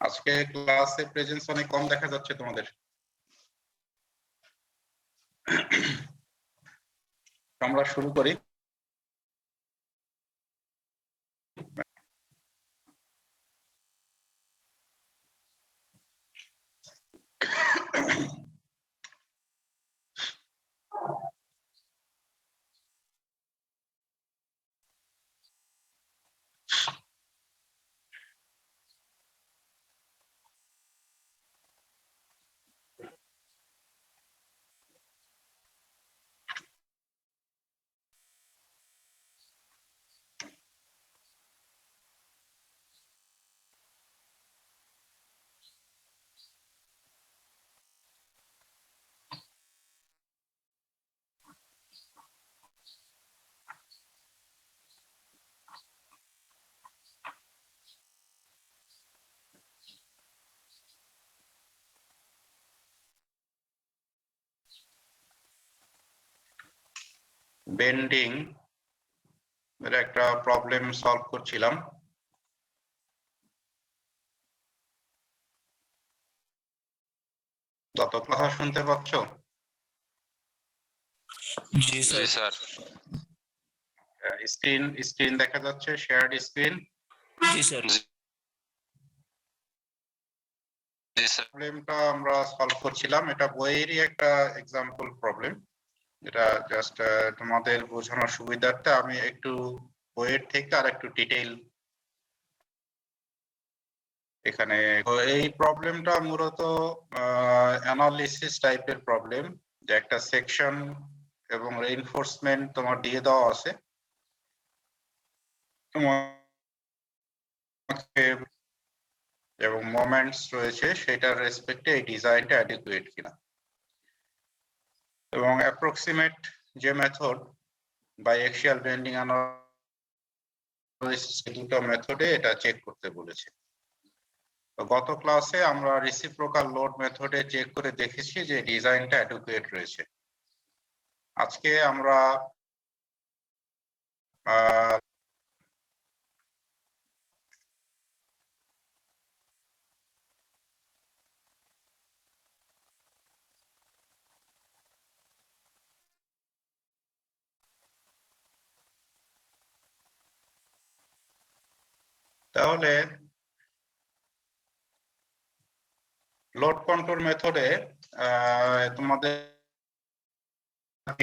আজকে ক্লাসে প্রেজেন্স অনেক কম দেখা যাচ্ছে তোমাদের। আমরা শুরু করি। বেন্ডিং এর একটা প্রবলেম সলভ করছিলাম। যত কথা শুনতে পাচ্ছ? জি স্যার। স্ক্রিন দেখা যাচ্ছে, শেয়ার্ড স্ক্রিন। জি স্যার। প্রবলেমটা আমরা সলভ করছিলাম, এটা বইয়েরই একটা এক্সাম্পল প্রবলেম। এটা জাস্ট তোমাদের বোঝানোর সুবিধার্থে আমি একটু বইয়ের থেকে আর একটু ডিটেইল এখানে। এই প্রবলেমটা মূলত অ্যানালিসিস টাইপের প্রবলেম, যে একটা সেকশন এবং রেইনফোর্সমেন্ট তোমার দিয়ে দেওয়া আছে, তোমাকে এবং মোমেন্টস রয়েছে, সেটার রেসপেক্টে এই ডিজাইনটা অ্যাডিকুয়েট কিনা, এবং অ্যাপ্রক্সিমেট যে মেথড বাইএক্সিয়াল বেন্ডিং অ্যানালিসিস, দুটো মেথডে এটা চেক করতে বলেছে। গত ক্লাসে আমরা রেসিপ্রোকাল লোড মেথডে চেক করে দেখেছি যে ডিজাইনটা অ্যাডিকুয়েট রয়েছে। আজকে আমরা তাহলে লোড কন্ট্রোল মেথডে তোমাদের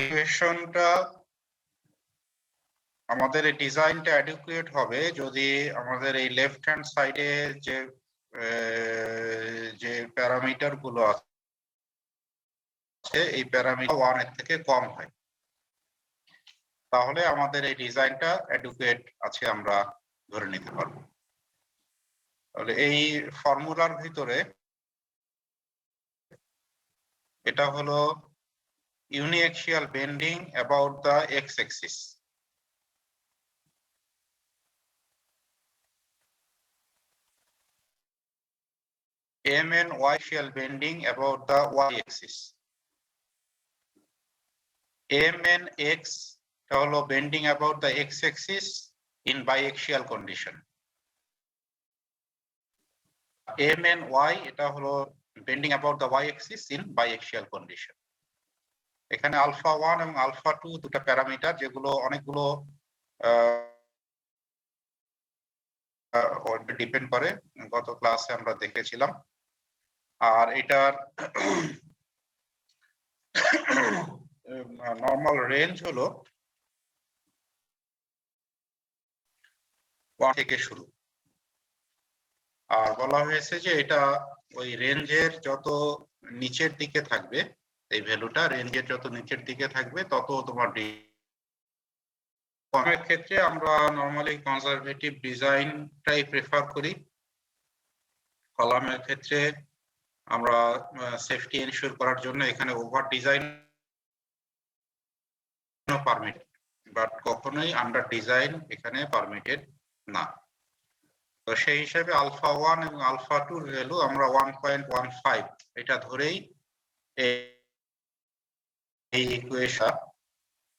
ইকুয়েশনটা, আমাদের এই ডিজাইনটা অ্যাডিকুয়েট হবে যদি আমাদের এই লেফট হ্যান্ড সাইডে যে প্যারামিটার গুলো আছে, এই প্যারামিটার 1 এর থেকে কম হয়, তাহলে আমাদের এই ডিজাইনটা অ্যাডিকুয়েট আছে আমরা ধরে নিতে পারবো। তাহলে এই ফর্মুলার ভিতরে এটা হলো uniaxial bending about the x-axis. MN y-axial bending about the y-axis. MNX হলো bending about the x-axis in biaxial condition. MNY এটা হলো bending about the y-axis in biaxial condition. এখানে আলফা 1 এবং আলফা 2 দুটো প্যারামিটার, যেগুলো অনেকগুলো ডিপেন্ড করে, গত ক্লাসে আমরা দেখেছিলাম। আর এটার নরমাল রেঞ্জ হলো 1 থেকে শুরু। আর বলা হয়েছে যে এটা ওই রেঞ্জের যত নিচের দিকে থাকবে, এই ভ্যালুটা রেঞ্জের যত নিচের দিকে থাকবে তত তোমার কমের ক্ষেত্রে আমরা নরমালি কনজারভেটিভ ডিজাইনটাই প্রেফার করি। কলামের ক্ষেত্রে আমরা সেফটি এনশিওর করার জন্য এখানে ওভার ডিজাইন পারমিটেড, বাট কখনোই আন্ডার ডিজাইন এখানে পারমিটেড না। তো সেই হিসাবে আলফা 1 এবং আলফা 2 এর ভ্যালু আমরা 1.15 এটা ধরেই এই ইকুয়েশন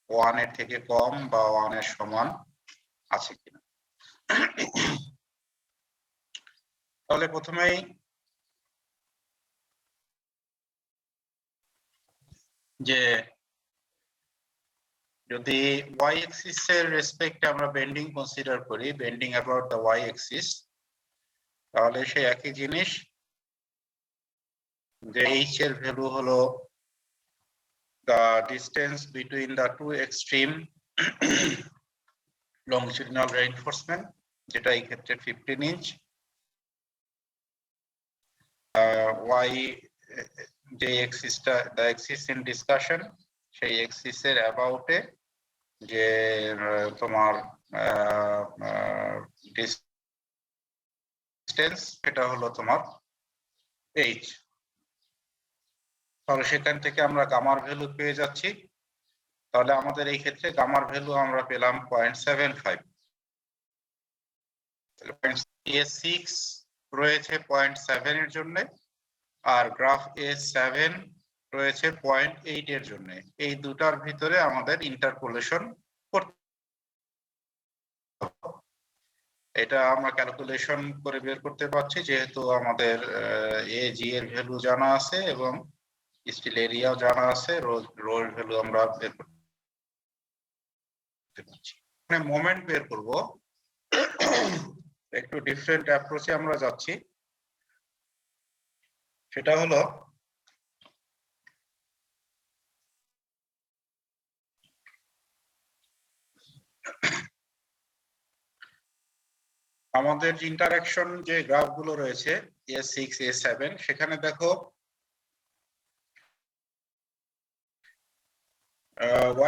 1 এর থেকে কম বা 1 এর সমান আছে কিনা। তাহলে প্রথমেই যে যদি y axis এর রেসপেক্টে আমরা বেন্ডিং কনসিডার করি, bending about the y axis, তাহলে সেই একই জিনিস যে h এর ভ্যালু হলো the distance between the two extreme longitudinal reinforcement, যেটা এই ক্ষেত্রে 15 ইঞ্চ। y যে এক্সিসটা the axis in discussion, সেই এক্সিসের অ্যাবাউটে যে তোমার ডিসটেন্স এটা হলো তোমার h। তাহলে সেখান থেকে আমরা গামার ভ্যালু পেয়ে যাচ্ছি। তাহলে আমাদের এই ক্ষেত্রে গামার ভ্যালু আমরা পেলাম 0.75। A6 রয়েছে 0.7 এর জন্য, আর গ্রাফ A7 রয়েছে 0.8 এর জন্য। এই দুটার ভিতরে আমাদের ইন্টারপোলেশন করতে, এটা আমরা ক্যালকুলেশন করে বের করতে পারছি যেহেতু আমাদের AG এর ভ্যালু জানা আছে এবং স্টিল এরিয়াও জানা আছে, রোল ভ্যালু আমরা বের করতে পারছি। মানে মোমেন্ট বের করব একটু ডিফারেন্ট অ্যাপ্রোচে আমরা যাচ্ছি। সেটা হলো আমাদের যে ইন্টারঅ্যাকশন যে গ্রাফগুলো রয়েছে A6 A7, সেখানে দেখো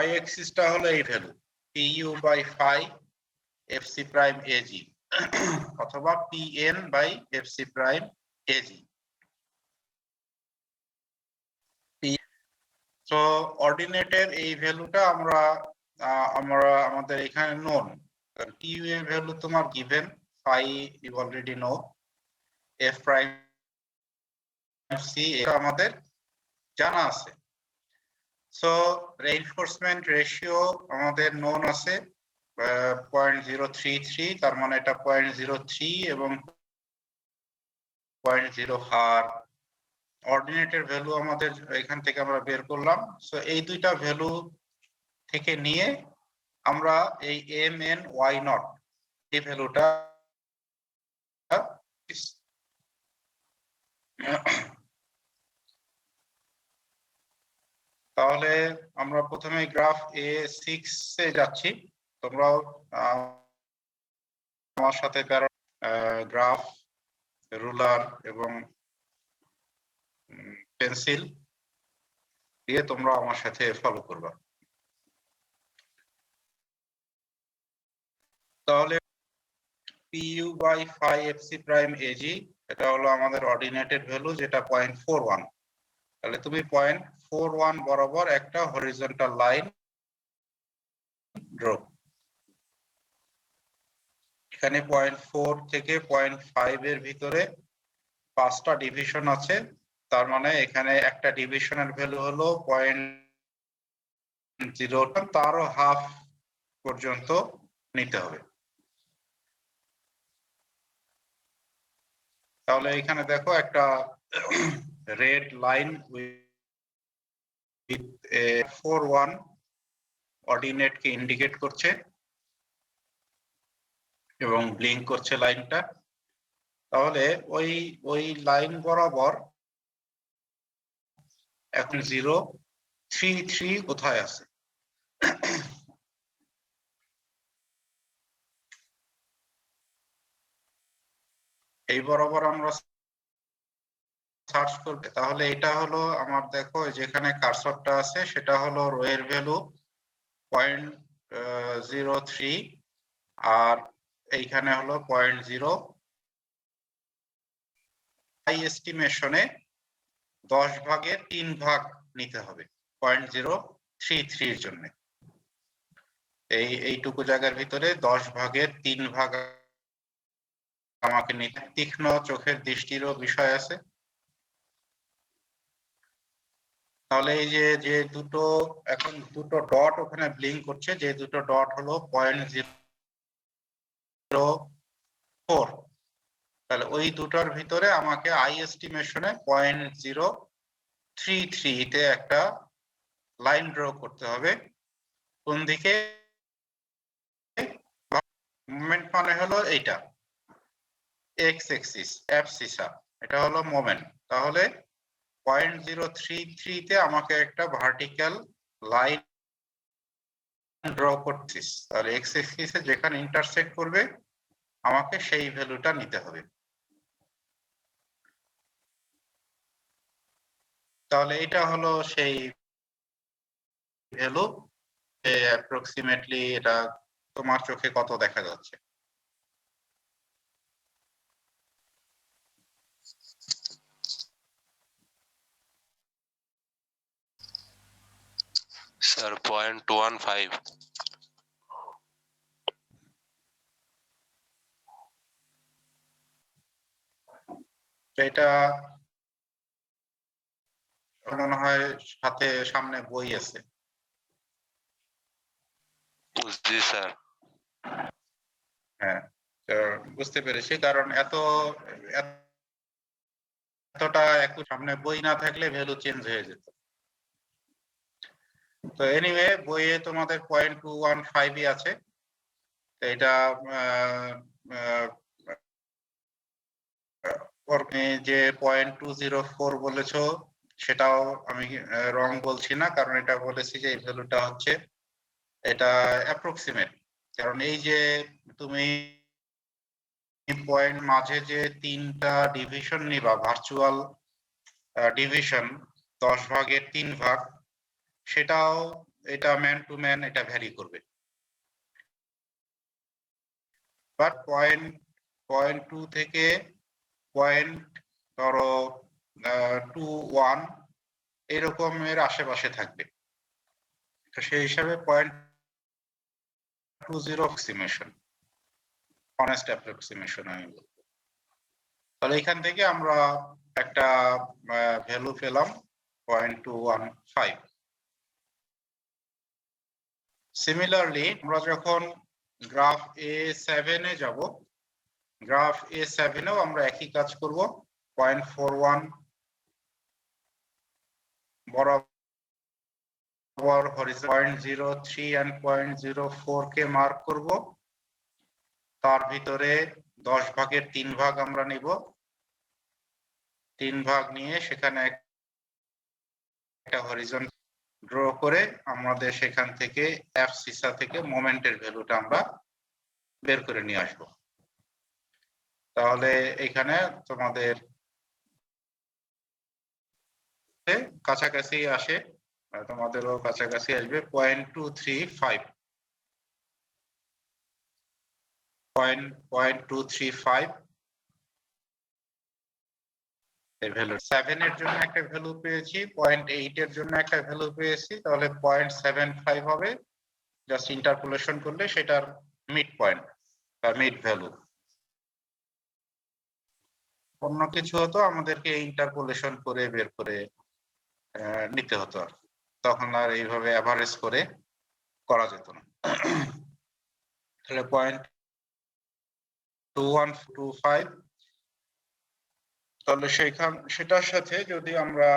y অ্যাক্সিসটা হলো এই value pu/phi fc prime ag অথবা pn/fc prime ag। তো অর্ডিনেটের এই ভ্যালুটা আমরা আমাদের এখানে নোন, pu এর ভ্যালু তোমার given, phi you already know, f prime c এটা আমাদের জানা আছে। সো রেইনফোর্সমেন্ট রেশিও আমাদের নোন আছে 0.033, তার মানে এটা 0.03 এবং 0.0 আর অর্ডিনেটের ভ্যালু আমাদের এখান থেকে আমরা বের করলাম। সো এই দুইটা ভ্যালু থেকে নিয়ে আমরা এই mny0 এই ভ্যালুটা তাহলে আমরা প্রথমে গ্রাফ A6 এ যাচ্ছি। তোমরাও আমার সাথে গ্রাফ, রুলার এবং পেন্সিল দিয়ে তোমরা আমার সাথে ফলো করবা। তাহলে pu/phi fc prime ag এটা হলো আমাদের অর্ডিনেটেড ভ্যালু, যেটা 0.41। তাহলে তুমি 0.41 বরাবর একটা হরিজন্টাল লাইন ড্র। এখানে 0.4 থেকে 0.5 এর ভিতরে 5টা ডিভিশন আছে, তার মানে এখানে একটা ডিভিশনের ভ্যালু হলো 0.0, তারও হাফ পর্যন্ত নিতে হবে। তাহলে এখানে দেখো একটা red line with 41 ordinate K indicate করছে এবং ব্লিঙ্ক করছে লাইনটা। তাহলে ওই লাইন বরাবর এখন 0.33 কোথায় আছে? এই বরাবর আমরা সার্চ করবে। তাহলে এটা হলো আমার, দেখো যেখানে কার্সরটা আছে সেটা হলো রো এর ভ্যালু 0.03 আর এইখানে হলো 0.0। এই এস্টিমেশনে 10 ভাগের 3 ভাগ নিতে হবে 0.033 এর জন্য। এইটুকু জায়গার ভিতরে 10 ভাগের 3 ভাগ আমাকে নিতে, তীক্ষ্ণ চোখের দৃষ্টিরও বিষয় আছে। তাহলে এই যে দুটো এখন দুটো ডট ওখানে ব্লিঙ্ক করছে, যে দুটো ডট হলো 0.04, তাহলে ওই দুটোর ভিতরে আমাকে আই এস্টিমেশনে 0.033 তে একটা লাইন ড্র করতে হবে। কোন দিকে? মোমেন্ট মানে হলো এইটা এক্স এক্সিস অ্যাবসিসা, এটা হলো মোমেন্ট। তাহলে 0.033 তে আমাকে একটা ভার্টিক্যাল লাইন ড্র করছিস, তাহলে এক্স এক্সিসে যেখানে ইন্টারসেক্ট করবে আমাকে সেই ভ্যালুটা নিতে হবে। তাহলে এটা হলো সেই ভ্যালু, অ্যাপ্রক্সিমেটলি এটা তোমার চোখে কত দেখা যাচ্ছে? স্যার 0.15। এটা মনে হয় সাথে সামনে বই আছে। জি স্যার। হ্যাঁ, তো বুঝতে পেরেছি, কারণ এতটা একটু সামনে বই না থাকলে ভ্যালু চেঞ্জ হয়ে যেত। তো এনিওয়ে বইয়ে তোমাদের 0.215 আছে। তো এটা যে 0.204 বলেছো সেটাও আমি রং বলছি না, কারণ এটা বলেছি যে এই ভ্যালুটা হচ্ছে এটা অ্যাপ্রক্সিমেট। কারণ এই যে তুমি পয়েন্ট মাঝে যে তিনটা ডিভিশন নিবা, ভার্চুয়াল ডিভিশন 10 ভাগের 3 ভাগ, সেটাও এটা ম্যান টু ম্যান এটা ভ্যারি করবে। বাট পয়েন্ট 2 থেকে ধরো 2.1 এরকমের আশেপাশে থাকবে। তো সেই হিসাবে 0.20 অ্যাপ্রক্সিমেশন, অনেস্ট অ্যাপ্রক্সিমেশন আমি বলবো। তাহলে এখান থেকে আমরা একটা ভ্যালু পেলাম 0.215। সিমিলারলি আমরা যখন গ্রাফ A7 এ যাব, গ্রাফ A7 এও আমরা একই কাজ করব। 0.41 বরাবর হরিজন্টাল 0.03 এন্ড 0.04 কে মার্ক করব। তার ভিতরে 10 ভাগের 3 ভাগ আমরা নিব। 3 ভাগ নিয়ে সেখানে একটা হরিজন্টাল ড্র করে আমাদের সেখান থেকে অ্যাবসিসা থেকে মোমেন্টের ভ্যালুটা আমরা বের করে নিয়ে আসব। তাহলে এখানে তোমাদের কাছাকাছি আসে, তোমাদেরও কাছাকাছি আসবে 0.235 এর ভ্যালু। 7 এর জন্য একটা ভ্যালু পেয়েছি, 0.8 এর জন্য একটা ভ্যালু পেয়েছি, তাহলে 0.75 হবে। জাস্ট ইন্টারপোলেশন করলে সেটার মিড পয়েন্ট বা মিড ভ্যালু। অন্য কিছু হতো আমাদেরকে ইন্টারপোলেশন করে বের করে নিতে হতো, আর তখন আর এইভাবে অ্যাভারেজ করে করা যেত না। তাহলে 0.2125, তাহলে সেটার সাথে যদি আমরা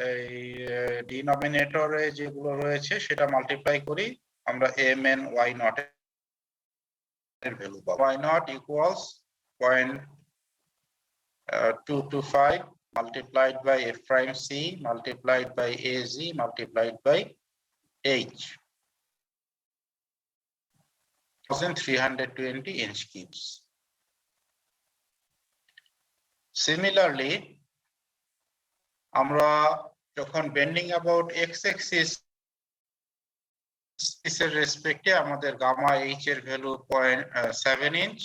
এই ডিনোমিনেটরে যেগুলো রয়েছে সেটা মাল্টিপ্লাই করি, আমরা mn y নট এর ভ্যালু পাবো। y not equals 0.225 multiplied by f prime c multiplied by az multiplied by h, 1320 inch cubes. Similarly, আমরা যখন বেন্ডিং অ্যাবাউট এক্স এক্সিস এর রেসপেক্টে আমাদের গামা এইচ এর ভ্যালু 0.7 ইঞ্চ,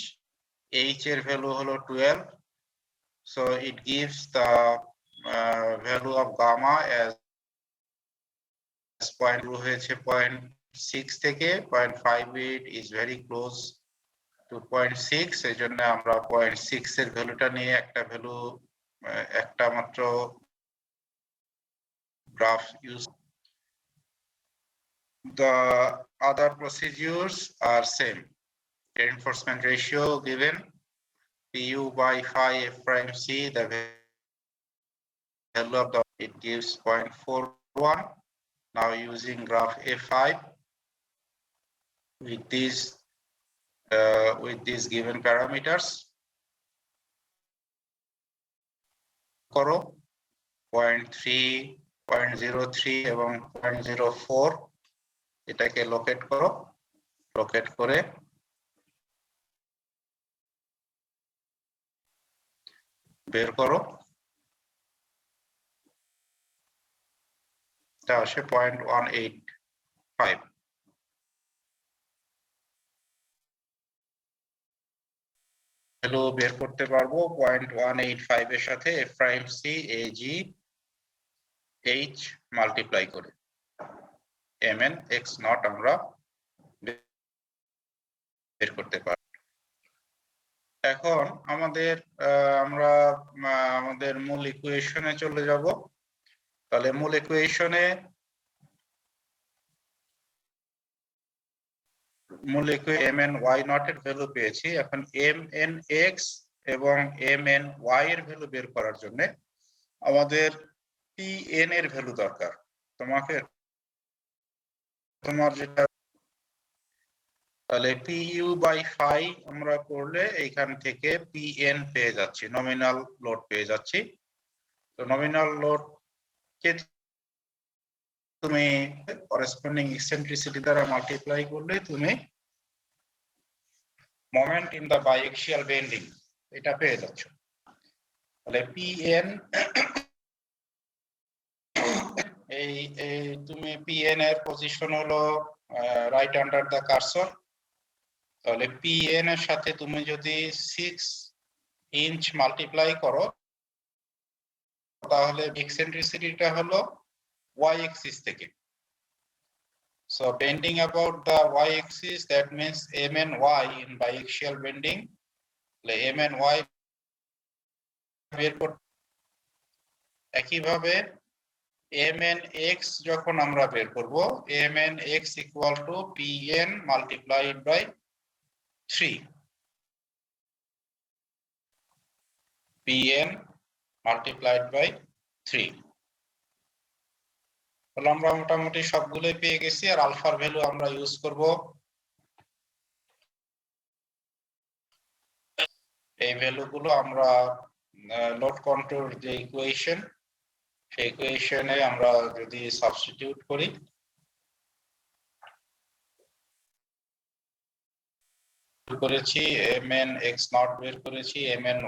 এইচ এর ভ্যালু হলো 12, so it gives the value of gamma as 0.2 হয়েছে 0.6 থেকে 0.58 is very close to 0.6, এই জন্য আমরা 0.6 এর ভ্যালুটা নিয়ে একটা ভ্যালু একটা মাত্র graph use. The other procedures are same. Reinforcement ratio given, PU by phi F prime C, the value of the, it gives 0.41. Now using graph A5 with these given parameters, করো 0.3, 0.03 এবং 0.04 এটাকে locate করো, locate করে বের করো, এটা আসে 0.185। Value বের করতে পারবো 0.185 এর সাথে F prime C AG H multiply করে MN X নট আমরা বের করতে পারবো। এখন আমরা আমাদের মূল ইকুয়েশনে চলে যাব। তাহলে মূল ইকুয়েশনে mn y নট এর ভ্যালু পেয়েছি। এখন mn x এবং mn y এর ভ্যালু বের করার জন্য আমাদের pn এর ভ্যালু দরকার। তোমার যেটা, তাহলে PU বাই phi আমরা করলে এইখান থেকে PN পেয়ে যাচ্ছি, নমিনাল লোড পেয়ে যাচ্ছি। তো নমিনাল লোড কে তুমি করেসপন্ডিং ইসেন্ট্রিসিটি দ্বারা মাল্টিপ্লাই করলে তুমি moment in the biaxial bending এটা পেয়ে যাচ্ছ। তাহলে PN এই তুমি PN এর পজিশন হলো রাইট আন্ডার দা কার্সর। তাহলে PN এর সাথে তুমি যদি 6 ইঞ্চ মাল্টিপ্লাই করো তাহলে এক্সেন্ট্রিসিটিটা হলো y axis থেকে। So bending about the y axis, that means MNY in biaxial bending, MNY বের করতে। একইভাবে MNX যখন আমরা বের করব, MNX equal to PN multiplied by 3, PN multiplied by 3। তাহলে আমরা মোটামুটি সবগুলোই পেয়ে গেছি। আর আলফার ভ্যালু আমরা ইউজ করব এই ভ্যালুগুলো আমরা লোড কন্ট্রোল যে ইকুয়েশন, সেই ইকুয়েশনে আমরা যদি সাবস্টিটিউট করি, করেছি mn x নট বের করেছি, mn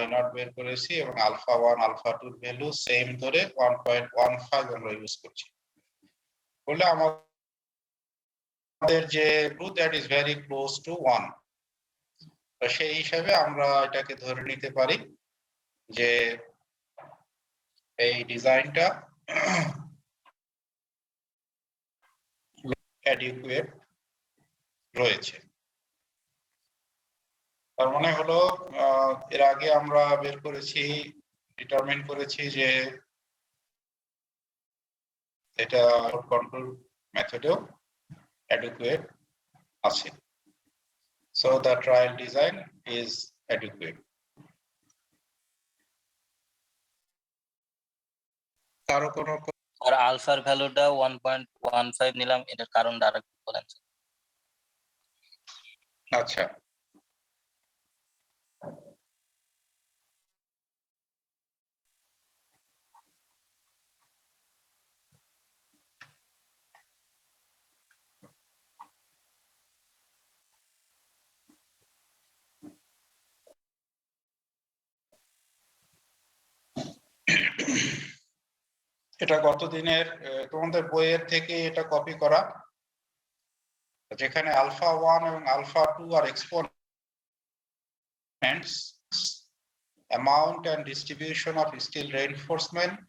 y নট বের করেছি এবং আলফা 1 আলফা 2 ভ্যালু সেম ধরে 1.15 আমরা ইউজ করছি। বলে আমাদের যে root that is very close to 1, তো সেই হিসাবে আমরা এটাকে ধরে নিতে পারি যে এই ডিজাইনটা অ্যাডিকুয়েট রয়েছে। তার মানে হলো এর আগে আমরা বের করেছি, ডিটারমিন করেছি যে এটা কন্ট্রোল মেথডেও অ্যাডিকুয়েট আছে। So the trial design is adequate. কারো কোনো, আর আলফার ভ্যালুটা 1.15 নিলাম, এটার কারণটা আরেকটু বলেন। আচ্ছা এটা গতদিনের তোমাদের বইয়ের থেকে এটা কপি করা, যেখানে আলফা 1 এবং আলফা 2 আর exponents, amount and distribution of steel reinforcement,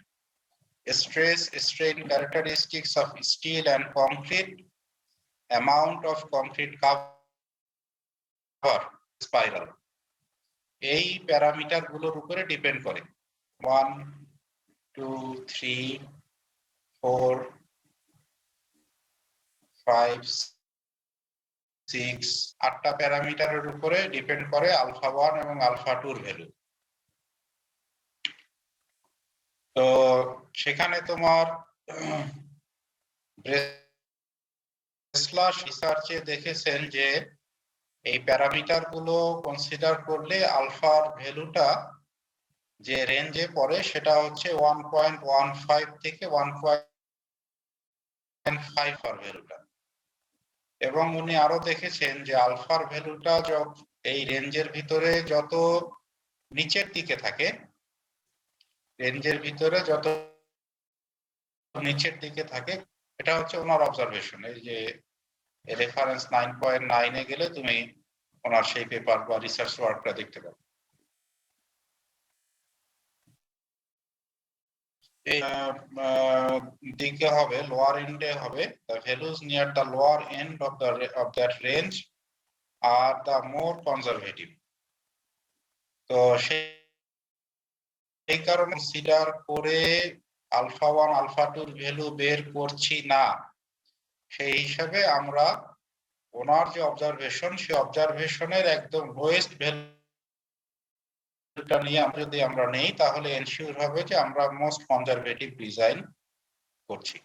stress strain characteristics of steel and concrete, amount of concrete cover, spiral, এই প্যারামিটার গুলোর উপরে ডিপেন্ড করে। 1 2 3 4 5 6 8টা প্যারামিটারের উপরে ডিপেন্ড করে আলফা 1 এবং আলফা 2 এর ভ্যালু। তো সেখানে তোমার ব্রেসলার রিসার্চে দেখেছেন যে এই প্যারামিটার গুলো কনসিডার করলে আলফার ভ্যালুটা যে রেঞ্জে পড়ে সেটা হচ্ছে 1.15 থেকে 1.5 ফর ভ্যালুটা। এবং উনি আরো দেখেছেন যে আলফার ভ্যালুটা এই রেঞ্জের ভিতরে যত নিচের দিকে থাকে, রেঞ্জের ভিতরে যত নিচের দিকে থাকে, এটা হচ্ছে ওনার অবজারভেশন। এই যে রেফারেন্স 9.9 এ গেলে তুমি ওনার সেই পেপার বা রিসার্চ ওয়ার্কটা দেখতে পাবে। দিকে হবে লোয়ার এন্ডে হবে the values near the lower end of that range are the more conservative। তো সেই কারণে কনসিডার করে আলফা 1 আলফা 2 এর ভ্যালু বের করছি না, সেই হিসাবে আমরা ওনার যে অবজারভেশন সেই অবজারভেশনের একদম লোয়েস্ট ভ্যালুটা নিয়ে যদি আমরা নেই তাহলে এনশিওর হবে যে আমরা মোস্ট কনজারভেটিভ ডিজাইন করছি।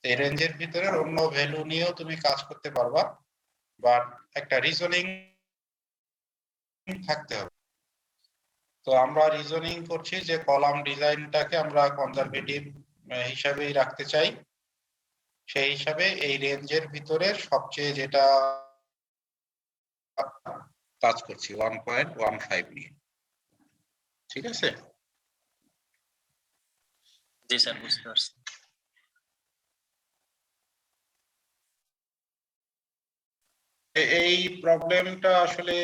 এই রেঞ্জের ভিতরে অন্য ভ্যালু নিয়েও তুমি কাজ করতে পারবা, বাট একটা রিজনিং থাকতে হবে। তো আমরা রিজনিং করছি যে কলাম ডিজাইনটাকে আমরা কনজারভেটিভ হিসাবেই রাখতে চাই, সেই হিসাবে এই রেঞ্জের ভিতরে সবচেয়ে যেটা কাজ করছি 1.15 নিয়ে। ঠিক আছে? জি স্যার, বুঝতে পারছি। এই প্রবলেমটা আসলে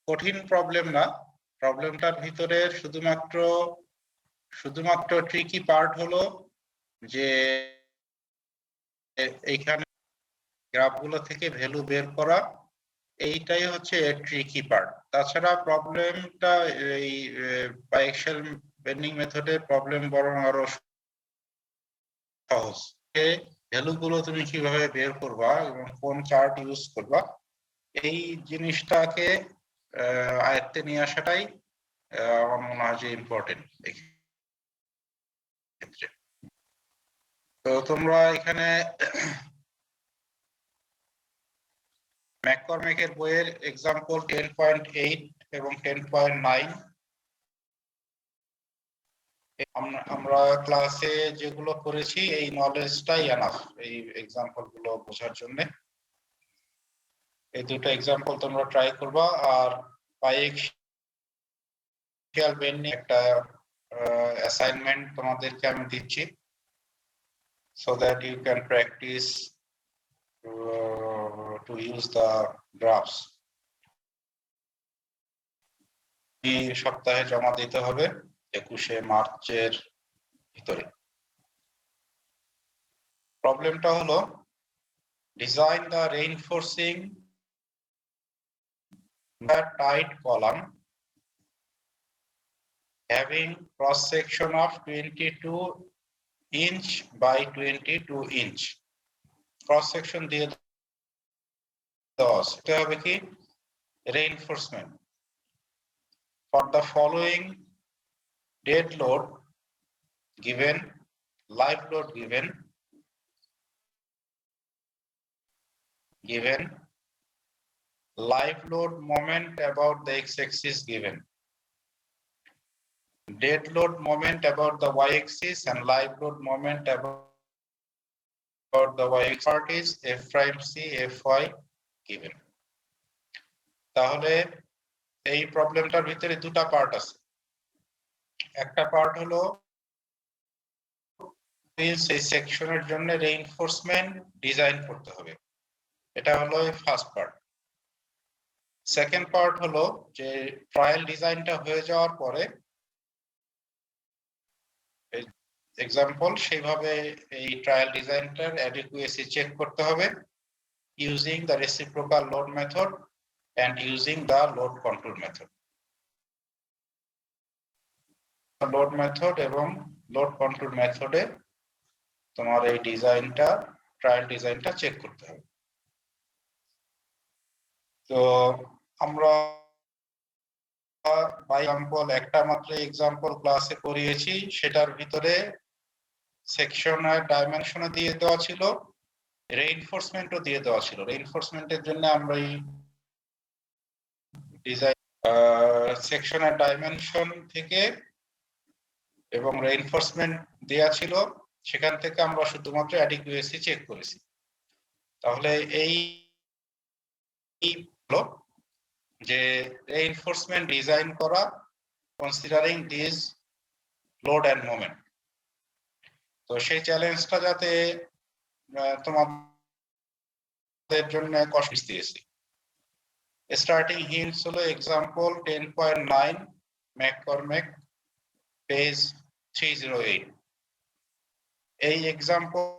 কঠিন প্রবলেম না। প্রবলেমটার ভিতরে শুধুমাত্র ট্রিকি পার্ট হলো যে এইখানে গ্রাফগুলো থেকে ভ্যালু বের করা, এইটাই হচ্ছে ট্রিকি পার্ট। তাছাড়া প্রবলেমটা এই বাইএক্সেল বেন্ডিং মেথডে প্রবলেম বরং আরো সহজ। ভ্যালু গুলো তুমি কিভাবে বের করবা এবং কোন চার্ট ইউজ করবা, এই জিনিসটাকে আয়ত্তে নিয়ে আসাটাই আমার মনে হয় যে ইম্পর্টেন্ট ক্ষেত্রে। তো তোমরা এখানে ম্যাককরম্যাকের বইয়ের এক্সাম্পল 10.8 এবং 10.9 আমরা ক্লাসে যেগুলো করেছি এই নলেজটাই এনাফ এই এক্সাম্পল গুলো বোঝার জন্য। এই দুটো এক্সাম্পল তোমরা ট্রাই করবা। আর বাইএক্সিয়াল বেন্ডিং একটা অ্যাসাইনমেন্ট তোমাদেরকে আমি দিচ্ছি, so that you can practice to use the graphs। এই সপ্তাহে জমা দিতে হবে 21শে মার্চের ভিতরে। প্রবলেমটা হলো design the reinforcing the tight column having cross section of 22 inch by 22 inch। Cross section দিয়ে দেওয়া আছে, এটা হবে কি reinforcement for the following dead load given, live load given, live load moment about the x-axis given, dead load moment about the y-axis, and live load moment about the y-axis part is f prime c fy given। তাহলে এই প্রবলেমটার ভিতরে দুটা part আছে। একটা part হলো এই সেকশনের জন্য রেইনফোর্সমেন্ট ডিজাইন করতে হবে, এটা হলো ফার্স্ট পার্ট। সেকেন্ড পার্ট হলো যে ট্রায়াল ডিজাইনটা হয়ে যাওয়ার পরে এক্সাম্পল সেইভাবে এই ট্রায়াল ডিজাইনটার অ্যাডিকুয়েসি চেক করতে হবে using the reciprocal load method and using the load control method। Load method এবং লোড কন্ট্রোল মেথডে তোমার এই ডিজাইনটা ট্রায়াল ডিজাইনটা চেক করতে হবে। তো আমরা বাই এক্সাম্পল একটা মাত্র এক্সাম্পল ক্লাসে করিয়েছি, সেটার ভিতরে সেকশনের ডাইমেনশনও দিয়ে দেওয়া ছিল, রেইনফোর্সমেন্টও দিয়ে দেওয়া ছিল। রেইনফোর্সমেন্টের জন্য আমরা এই ডিজাইন সেকশনের ডাইমেনশন থেকে এবং রেইনফোর্সমেন্ট দেওয়া ছিল, সেখান থেকে আমরা শুধুমাত্র অ্যাডিকুয়েসি চেক করেছি। তাহলে এই যে রেইনফোর্সমেন্ট ডিজাইন করা considering this load and moment. তো সেই চ্যালেঞ্জটা যাতে তোমাদের জন্য কষ্ট দিয়েছি। স্টার্টিং হিন্টস হলো এক্সাম্পল 10.9 ম্যাককরম্যাক পেজ 308। এই এক্সাম্পলটাতে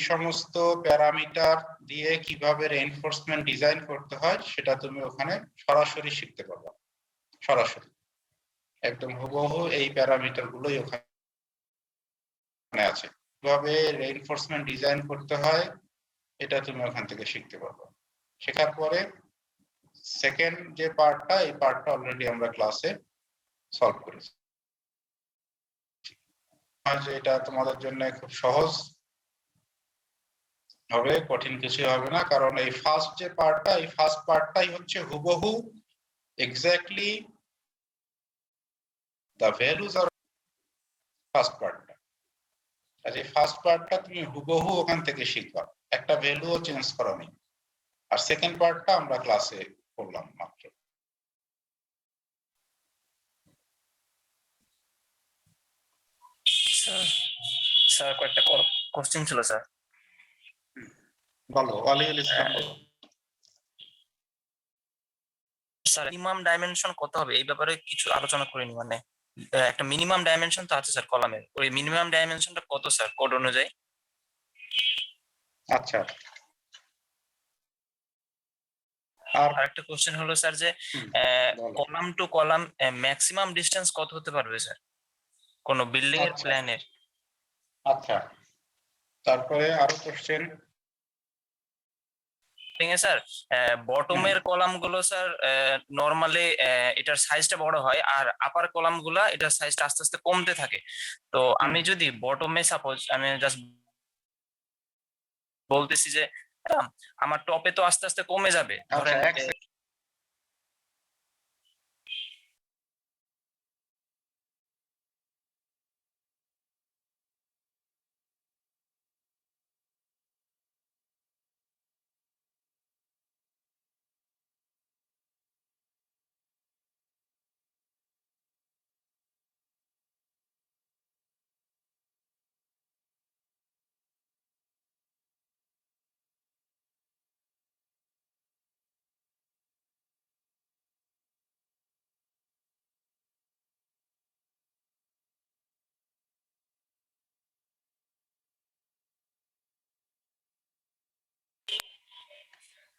সমস্ত প্যারামিটার দিয়ে কিভাবে রেইনফোর্সমেন্ট ডিজাইন করতে হয় সেটা তুমি ওখানে সরাসরি শিখতে পারবে। সরাসরি একদম হুবহু এই প্যারামিটার গুলোই ওখানে আছে। কিভাবে রেইনফোর্সমেন্ট ডিজাইন করতে হয় এটা তুমি ওখান থেকে শিখতে পারবে। শেখার পরে সেকেন্ড যে পার্টটা, এই পার্টটা অলরেডি আমরা ক্লাসে সলভ করেছি। আজ এটা তোমাদের জন্য খুব সহজ হবে, কঠিন কিছু হবে না, কারণ এই ফার্স্ট যে পার্টটা, এই ফার্স্ট পার্টটাই হচ্ছে হুবহু এক্স্যাক্টলি দ্য ভ্যালুজ আর ফার্স্ট পার্টটা। আর এই ফার্স্ট পার্টটা তুমি হুবহু ওখান থেকে শিখবা, একটা ভ্যালুও চেঞ্জ করা নেই। আর সেকেন্ড পার্টটা আমরা ক্লাসে করলাম মাত্র। স্যার কয়েকটা কোশ্চেন ছিল স্যার। বলো ওয়ালিউল ইসলাম, বলো। স্যার মিনিমাম ডাইমেনশন কত হবে এই ব্যাপারে কিছু আলোচনা করিনি, মানে একটা মিনিমাম ডাইমেনশন তো আছে স্যার কলামের, ওই মিনিমাম ডাইমেনশনটা কত স্যার কোড অনুযায়ী? আচ্ছা, আর আরেকটা কোশ্চেন হলো স্যার যে বলো। Column to column maximum distance কত হতে পারবে স্যার কোন বিল্ডিং এর আচ্ছা। প্ল্যানের? আচ্ছা, তারপরে আরো কোশ্চেন। স্যার বটমের কলাম গুলো স্যার নরমালি এটার সাইজটা বড় হয়, আর আপার কলাম গুলা এটার সাইজটা আস্তে আস্তে কমতে থাকে। তো আমি যদি বটমে সাপোজ আমি জাস্ট বলতেছি যে আমার টপে তো আস্তে আস্তে কমে যাবে, আচ্ছা, ধরেন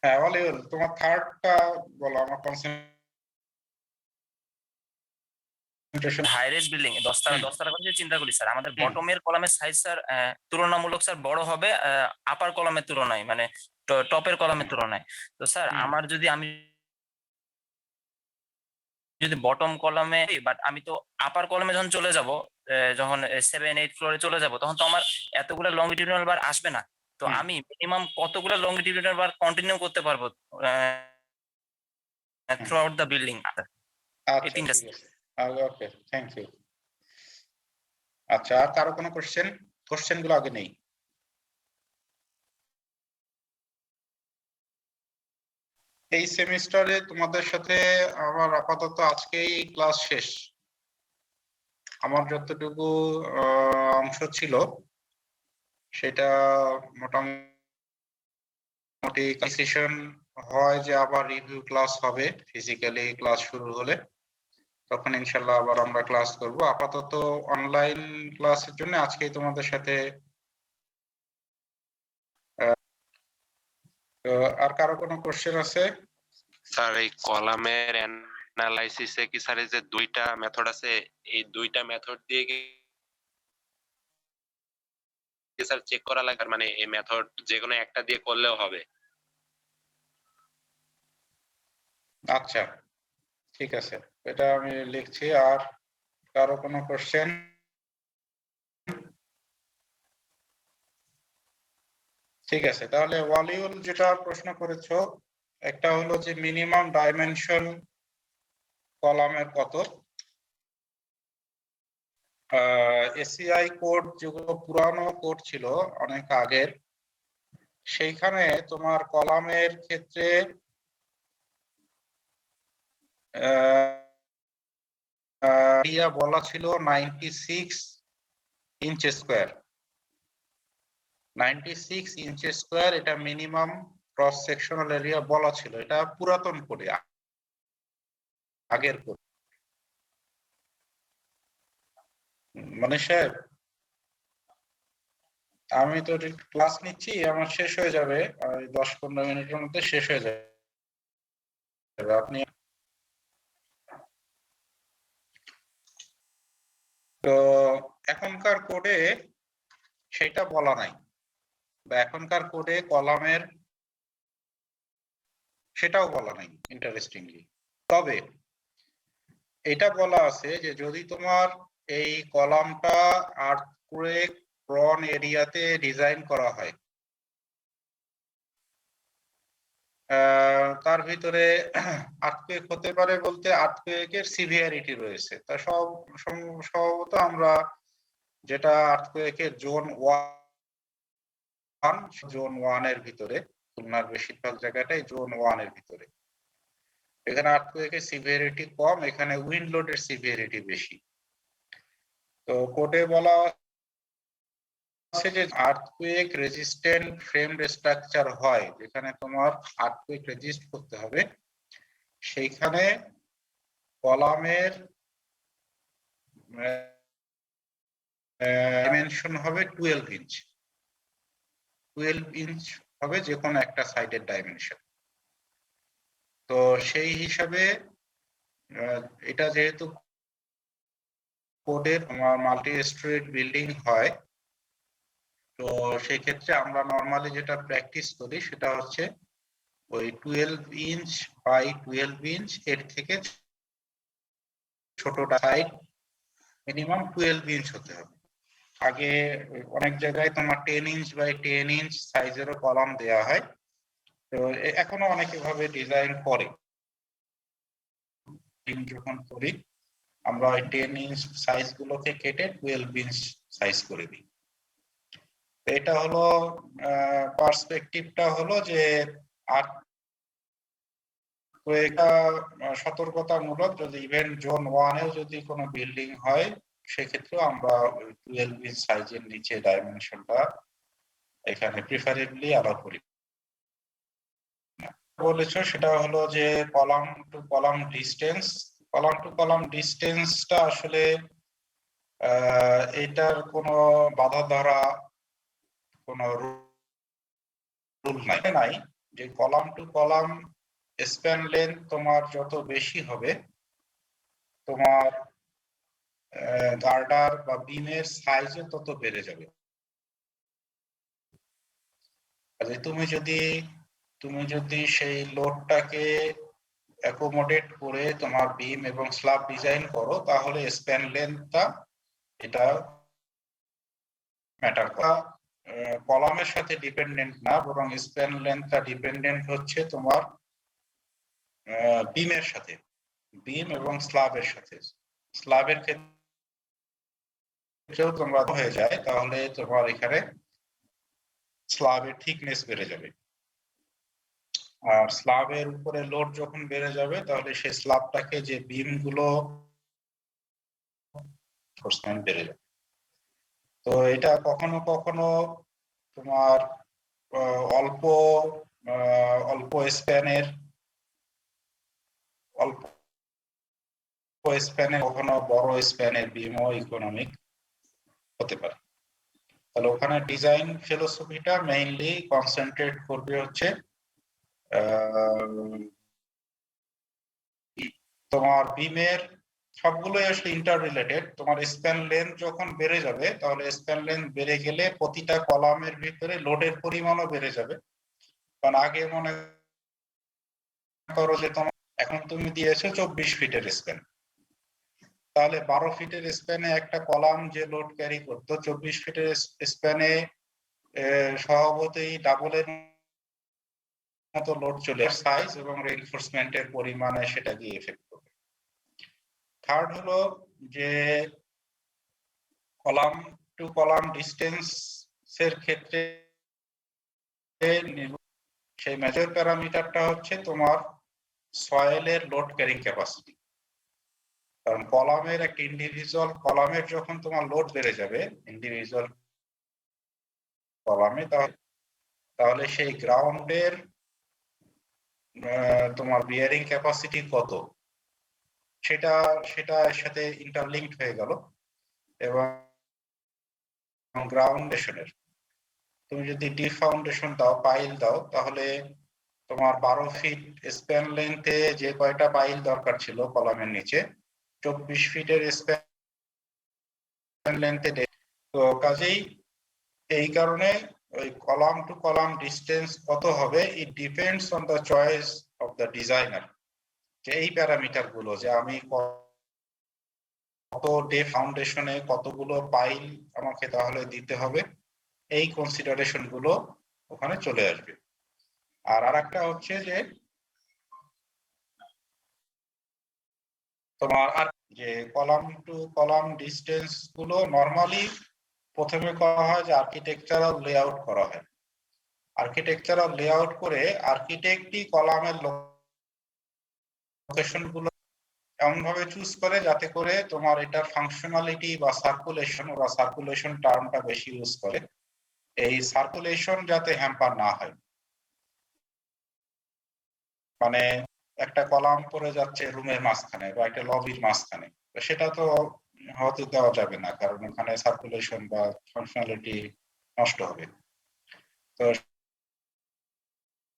হ্যাঁ ওয়ালিউল, তোমার থার্ডটা বলো, আমার কনসেন্ট্রেশন। হাই রেজ বিল্ডিং দশতলা কথা যদি চিন্তা করি স্যার, আমাদের বটমের কলামের সাইজ স্যার তুলনামূলক স্যার বড় হবে আপার কলামের তুলনায়, মানে টপের কলামের তুলনায়। তো স্যার আমার যদি আমি যদি বটম কলামে, বাট আমি তো আপার কলামে যখন চলে যাব, যখন 7-8 ফ্লোরে চলে যাব, তখন তো আমার এতগুলো লংগিটিউডিনাল বার আসবে না। তো আমি মিনিমাম কতগুলো লংগিটিউডিনাল বার কন্টিনিউ করতে পারবো থ্রু আউট দ্য বিল্ডিং? এই আচ্ছা, তিনটা। ঠিক আছে, ওকে, থ্যাংক ইউ। আচ্ছা, আর কারো কোনো কোশ্চেন? কোশ্চেন গুলো আগে নেই। এই সেমিস্টারে তোমাদের সাথে আমার আপাতত আজকেই ক্লাস শেষ। আমার যতটুকু অংশ ছিল সেটা মোটামুটি সেশন হয় যে আবার রিভিউ ক্লাস হবে, ফিজিক্যালি ক্লাস শুরু হলে তখন ইনশাল্লাহ আবার আমরা ক্লাস করব। আপাতত অনলাইন ক্লাসের জন্য আজকেই তোমাদের সাথে। আর কারো কোনো কোশ্চেন আছে? স্যার এই কলামের অ্যানালাইসিসে কি স্যার এই যে দুইটা মেথড আছে, এই দুইটা মেথড দিয়ে কি স্যার চেক করা লাগে, মানে এই মেথড যে কোনো একটা দিয়ে করলেও হবে? আচ্ছা, ঠিক আছে, এটা আমি লিখছি। আর কারো কোনো কোশ্চেন? ঠিক আছে, তাহলে ওয়ালিউল যেটা প্রশ্ন করেছো, একটা হলো যে মিনিমাম ডাইমেনশন কলামের কত। এসিআই কোড যেগুলো পুরানো কোড ছিল অনেক আগের, সেইখানে তোমার কলামের ক্ষেত্রে এরিয়া বলা ছিল 96 ইঞ্চ স্কোয়ার। 96 ইঞ্চ স্কোয়ার এটা মিনিমাম ক্রস সেকশনাল এরিয়া বলা ছিল, এটা পুরাতন কোডে, আগের কোড। মানে সাহেব, আমি তো ক্লাস নিচ্ছি, আমার শেষ হয়ে যাবে 10-15 মিনিটের মধ্যে শেষ হয়ে যাবে। আপনি তো এখনকার কোডে সেটা বলা নাই, বা এখনকার কোডে কলামের সেটাও বলা নাই ইন্টারেস্টিংলি। তবে এটা বলা আছে যে যদি তোমার এই কলামটা আর্থকুয়েক প্রন এরিয়াতে ডিজাইন করা হয়, তার ভিতরে আর্থকুয়েক হতে পারে বলতে আর্থকুয়েকের সিভিয়ারিটি রয়েছে। তা সম্ভবত আমরা যেটা আর্থকুয়েকের জোন 1 এর ভিতরে, খুলনার বেশিরভাগ জায়গাটাই জোন 1 এর ভিতরে। এখানে আর্থকুয়েকের সিভিয়ারিটি কম, এখানে উইন্ড লোডের সিভিয়ারিটি বেশি। তো কোডে বলা আছে যে আর্থকুয়েক রেজিস্ট্যান্ট ফ্রেমড স্ট্রাকচার হয়, যেখানে তোমার আর্থকুয়েক রেজিস্ট করতে হবে, সেইখানে কলামের ডাইমেনশন হবে 12 ইঞ্চ। 12 ইঞ্চ হবে যে কোনো একটা সাইডের ডাইমেনশন। তো সেই হিসাবে এটা যেহেতু কোডের মাল্টি স্টোরেজ বিল্ডিং হয়, তো সেই ক্ষেত্রে আমরা নর্মালি যেটা প্র্যাকটিস করি সেটা হচ্ছে ওই 12 ইঞ্চ বাই 12 ইঞ্চ, এর থেকে ছোটটা সাইড মিনিমাম 12 ইঞ্চ হতে হবে। আগে অনেক জায়গায় তোমার 10 ইঞ্চ বাই 10 ইঞ্চ সাইজেরও কলাম দেওয়া হয়, তো এখনো অনেকে ভাবে ডিজাইন করে। যখন করি আমরা ওই 10 ইঞ্চ সাইজ গুলোকে কেটে 12 ইঞ্চ সাইজ করে দিই। এটা হলো পার্সপেক্টিভটা হলো যে আর এটা সতর্কতামূলক, যদি ইভেন্ট জোন 1 এও যদি কোনো বিল্ডিং হয় সেক্ষেত্রে আমরা 12 ইঞ্চ সাইজের নিচে ডাইমেনশনটা এখানে প্রিফারেবলি অ্যালাউ করি। বলেছো সেটা হলো যে column to column distance. Column to column ডিসটেন্সটা আসলে এটার কোনো বাধা ধরা কোনো রুল নাই যে column to column span length তোমার যত বেশি হবে তোমার গার্ডার বা বিমের সাইজও তত বেড়ে যাবে। তুমি যদি সেই লোডটাকে অ্যাকোমোডেট করে তোমার বিম এবং স্ল্যাব ডিজাইন করো, তাহলে স্প্যান লেন্থটা এটা ম্যাটার করা কলামের সাথে ডিপেন্ডেন্ট না, বরং স্প্যান লেন্থটা ডিপেন্ডেন্ট হচ্ছে তোমার বিমের সাথে, বিম এবং স্ল্যাবের সাথে। স্ল্যাবের ক্ষেত্রেও তোমরা হয়ে যায়, তাহলে তোমার এখানে স্ল্যাবের থিকনেস বেড়ে যাবে। আর স্ল্যাবের উপরে লোড যখন বেড়ে যাবে তাহলে সেই স্ল্যাবটাকে যে বিম গুলো বেড়ে যাবে। তো এটা কখনো কখনো তোমার অল্প স্প্যানের কখনো বড় স্প্যানের বিমও ইকোনমিক হতে পারে। তাহলে ওখানে ডিজাইন ফিলোসফিটা মেইনলি কনসেন্ট্রেট করবে হচ্ছে তোমার বিমের সবগুলোই আসলে ইন্টার রিলেটেড। তোমার স্প্যান লেন্থ যখন বেড়ে যাবে তাহলে স্প্যান লেন্থ বেড়ে গেলে প্রতিটা কলামের ভিতরে লোডের পরিমাণও বেড়ে যাবে। কারণ আগে মনে করো যে তোমার এখন তুমি দিয়েছো 24 ফিটের স্প্যান, তাহলে 12 ফিটের স্প্যানে একটা কলাম যে লোড ক্যারি করতো 24 ফিটের স্প্যানে স্বভাবতই ডাবলের মতো লোড চলে সাইজ এবং রেইনফোর্সমেন্টের পরিমাণে সেটা গিয়ে এফেক্ট করবে। থার্ড হলো যে কলাম টু কলাম ডিস্টেন্স এর ক্ষেত্রে সেই মেজর প্যারামিটারটা হচ্ছে তোমার সয়েলের লোড ক্যারিং ক্যাপাসিটি। কারণ কলামের একটা ইন্ডিভিজুয়াল কলামের যখন তোমার লোড বেড়ে যাবে ইন্ডিভিজুয়াল কলামে, তাহলে সেই গ্রাউন্ডের তোমার বিয়ারিং ক্যাপাসিটি কত সেটা এর সাথে ইন্টারলিঙ্কড হয়ে গেল। এবং গ্রাউন্ডেশনের তুমি যদি ডি ফাউন্ডেশন দাও, পাইল দাও, তাহলে তোমার 12 ফিট স্প্যান লেন্থে যে কয়টা পাইল দরকার ছিল কলামের নিচে 24 ফিটের স্প্যান লেন্থে, তো কাজেই এই কারণে ওই কলাম টু কলাম ডিস্টেন্স কত হবে it depends on the choice of the designer, যে এই প্যারামিটার গুলো যে আমি কত ডে ফাউন্ডেশনে কতগুলো পাইল আমাকে তাহলে দিতে হবে, এই কনসিডারেশন গুলো ওখানে চলে আসবে। আর আরেকটা হচ্ছে যে তোমার আর যে কলাম টু কলাম ডিস্টেন্স গুলো নরমালি প্রথমে করা হয় যে আর্কিটেকচারাল লেআউট করা হয়। আর্কিটেকচারাল লেআউট করে আর্কিটেক্টই কলামের লোকেশন গুলো এমন ভাবে চুজ করে যাতে করে তোমার এটা ফাংশনালিটি বা সার্কুলেশন টার্মটা বেশি ইউজ করে, এই সার্কুলেশন যাতে হ্যাম্পার না হয়। মানে একটা কলাম পড়ে যাচ্ছে রুমের মাঝখানে বা একটা লবির মাঝখানে, সেটা তো হতে দেওয়া যাবে না, কারণ ওখানে সার্কুলেশন বা ফাংশনালিটি নষ্ট হবে। তো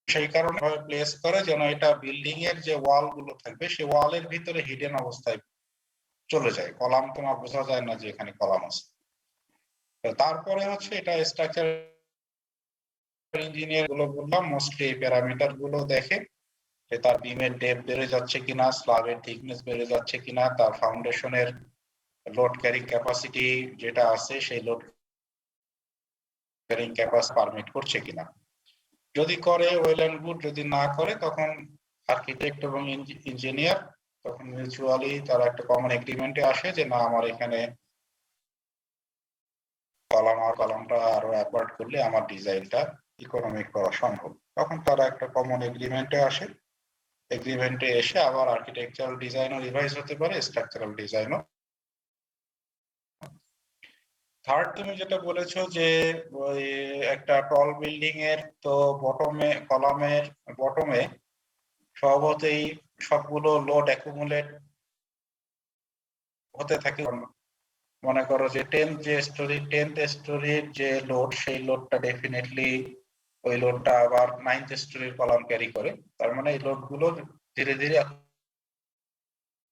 সেই কারণে প্লেস করে যেন এটা বিল্ডিং এর যে ওয়াল গুলো থাকবে সেই ওয়ালের ভিতরে হিডেন অবস্থায় চলে যায়, কলাম তোমার বোঝা যায় না যে এখানে কলাম আছে। তারপরে হচ্ছে এটা স্ট্রাকচার ইঞ্জিনিয়ার গুলো বললাম মোস্টলি এই প্যারামিটার গুলো দেখে যে তার বিমের ডেপথ বেড়ে যাচ্ছে কিনা, স্ল্যাবের থিকনেস বেড়ে যাচ্ছে কিনা, তার ফাউন্ডেশনের লোড ক্যারিং ক্যাপাসিটি যেটা আছে সেই লোড ক্যারিং ক্যাপাসিটি পারমিট করছে কিনা। যদি করে ওয়েল এন্ড গুড, যদি না করে তখন আর্কিটেক্ট এবং ইঞ্জিনিয়ার তখন মিউচুয়ালি তারা একটা কমন এগ্রিমেন্টে আসে যে না আমার এখানে কলামটা আরো অ্যাপার্ট করলে আমার ডিজাইনটা ইকোনমিক করা সম্ভব। তখন তারা একটা কমন এগ্রিমেন্টে আসে, এগ্রিমেন্টে এসে আবার আর্কিটেকচারাল ডিজাইনও রিভাইজ হতে পারে, স্ট্রাকচারাল ডিজাইনও। থার্ড তুমি যেটা বলেছো যে ওই একটা টল বিল্ডিং এর তো কলামের বটমে স্বভাবতই সবগুলো লোড অ্যাকুমুলেট হতে থাকে। মনে করো যে 10th স্টোরির যে লোড সেই লোডটা ডেফিনেটলি ওই লোডটা আবার 9th স্টোরির কলাম ক্যারি করে, তার মানে এই লোড গুলো ধীরে ধীরে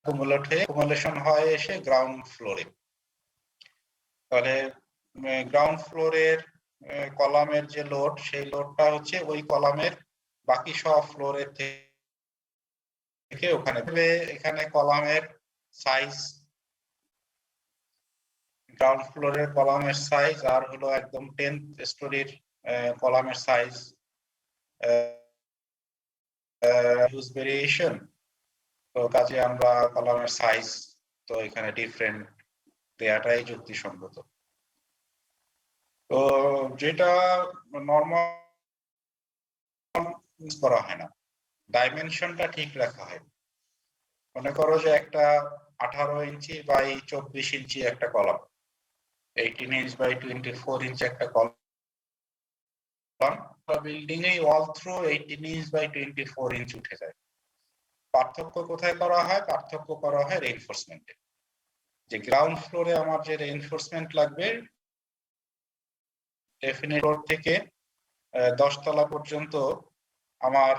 অ্যাকুমুলেশন হয় এসে গ্রাউন্ড ফ্লোরে। তাহলে গ্রাউন্ড ফ্লোরের কলামের যে লোড সেই লোডটা হচ্ছে ওই কলামের বাকি সব ফ্লোরের থেকে ওখানে এখানে কলামের সাইজ, গ্রাউন্ড ফ্লোরের কলামের সাইজ আর হলো একদম 10th স্টোরির কলামের সাইজ হিউজ ভেরিয়েশন। তো কাজে আমরা কলামের সাইজ তো এখানে ডিফারেন্ট দেয়াটাই যুক্তিসঙ্গত। তো যেটা নরমাল করা হয় না, ডাইমেনশনটা ঠিক রাখা হয়। মনে করো যে একটা 18 ইঞ্চি বাই 24 ইঞ্চি একটা কলাম, 18 ইঞ্চ বাই 24 ইঞ্চ একটা কলাম, বিল্ডিং এ all through 18 inch by 24 inch উঠে যায়। পার্থক্য কোথায় করা হয়? পার্থক্য করা হয় রেইনফোর্সমেন্টে। যে গ্রাউন্ড ফ্লোরে আমার যে রেইনফোর্সমেন্ট লাগবে ডেফিনেট ফ্লোর থেকে 10 তলা পর্যন্ত আমার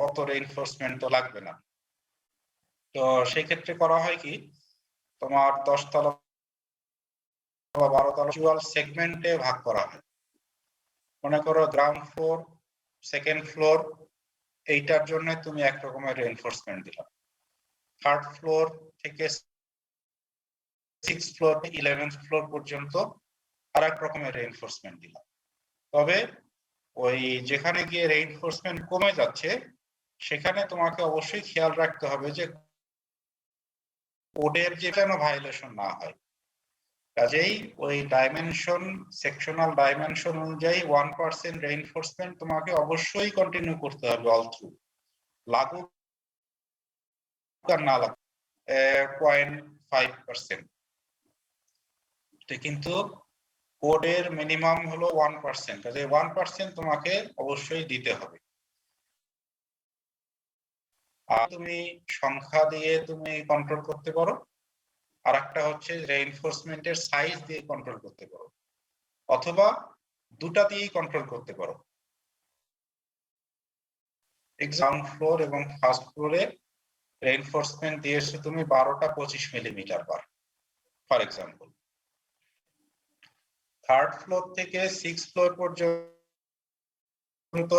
অত রেইনফোর্সমেন্ট তো লাগবে না। তো সেই ক্ষেত্রে করা হয় কি, তোমার 10 তলা বা 12 তলা সেগমেন্টে ভাগ করা হয়। মনে করো গ্রাউন্ড ফ্লোর, সেকেন্ড ফ্লোর, এইটার জন্য তুমি এক রকমের রেইনফোর্সমেন্ট দিলাম। থার্ড ফ্লোর থেকে 6th ফ্লোর 11th ফ্লোর পর্যন্ত আর এক রকমের রেইনফোর্সমেন্ট দিলাম। তবে ওই যেখানে গিয়ে রেইনফোর্সমেন্ট কমে যাচ্ছে সেখানে তোমাকে অবশ্যই খেয়াল রাখতে হবে যে কোডের যে কোনো ভায়োলেশন না হয়। কাজেই ওই ডাইমেনশন, সেকশনাল ডাইমেনশন অনুযায়ী 1% রেইনফোর্সমেন্ট তোমাকে অবশ্যই কন্টিনিউ করতে হবে অল থ্রু, লাগুক আর না লাগুক 0.5%। কিন্তু কোডের মিনিমাম হলো 1%, কাজে 1% তোমাকে অবশ্যই দিতে হবে। আর তুমি সংখ্যা দিয়ে তুমি কন্ট্রোল করতে পারো, আর একটা হচ্ছে রেইনফোর্সমেন্টের সাইজ দিয়ে কন্ট্রোল করতে পারো, অথবা দুটা দিয়েই কন্ট্রোল করতে পারো। গ্রাউন্ড ফ্লোর এবং ফার্স্ট ফ্লোরে রেইনফোর্সমেন্ট দিয়েছো তুমি 12টা 25 millimetre bar for example. Third floor থেকে 6th ফ্লোর পর্যন্ত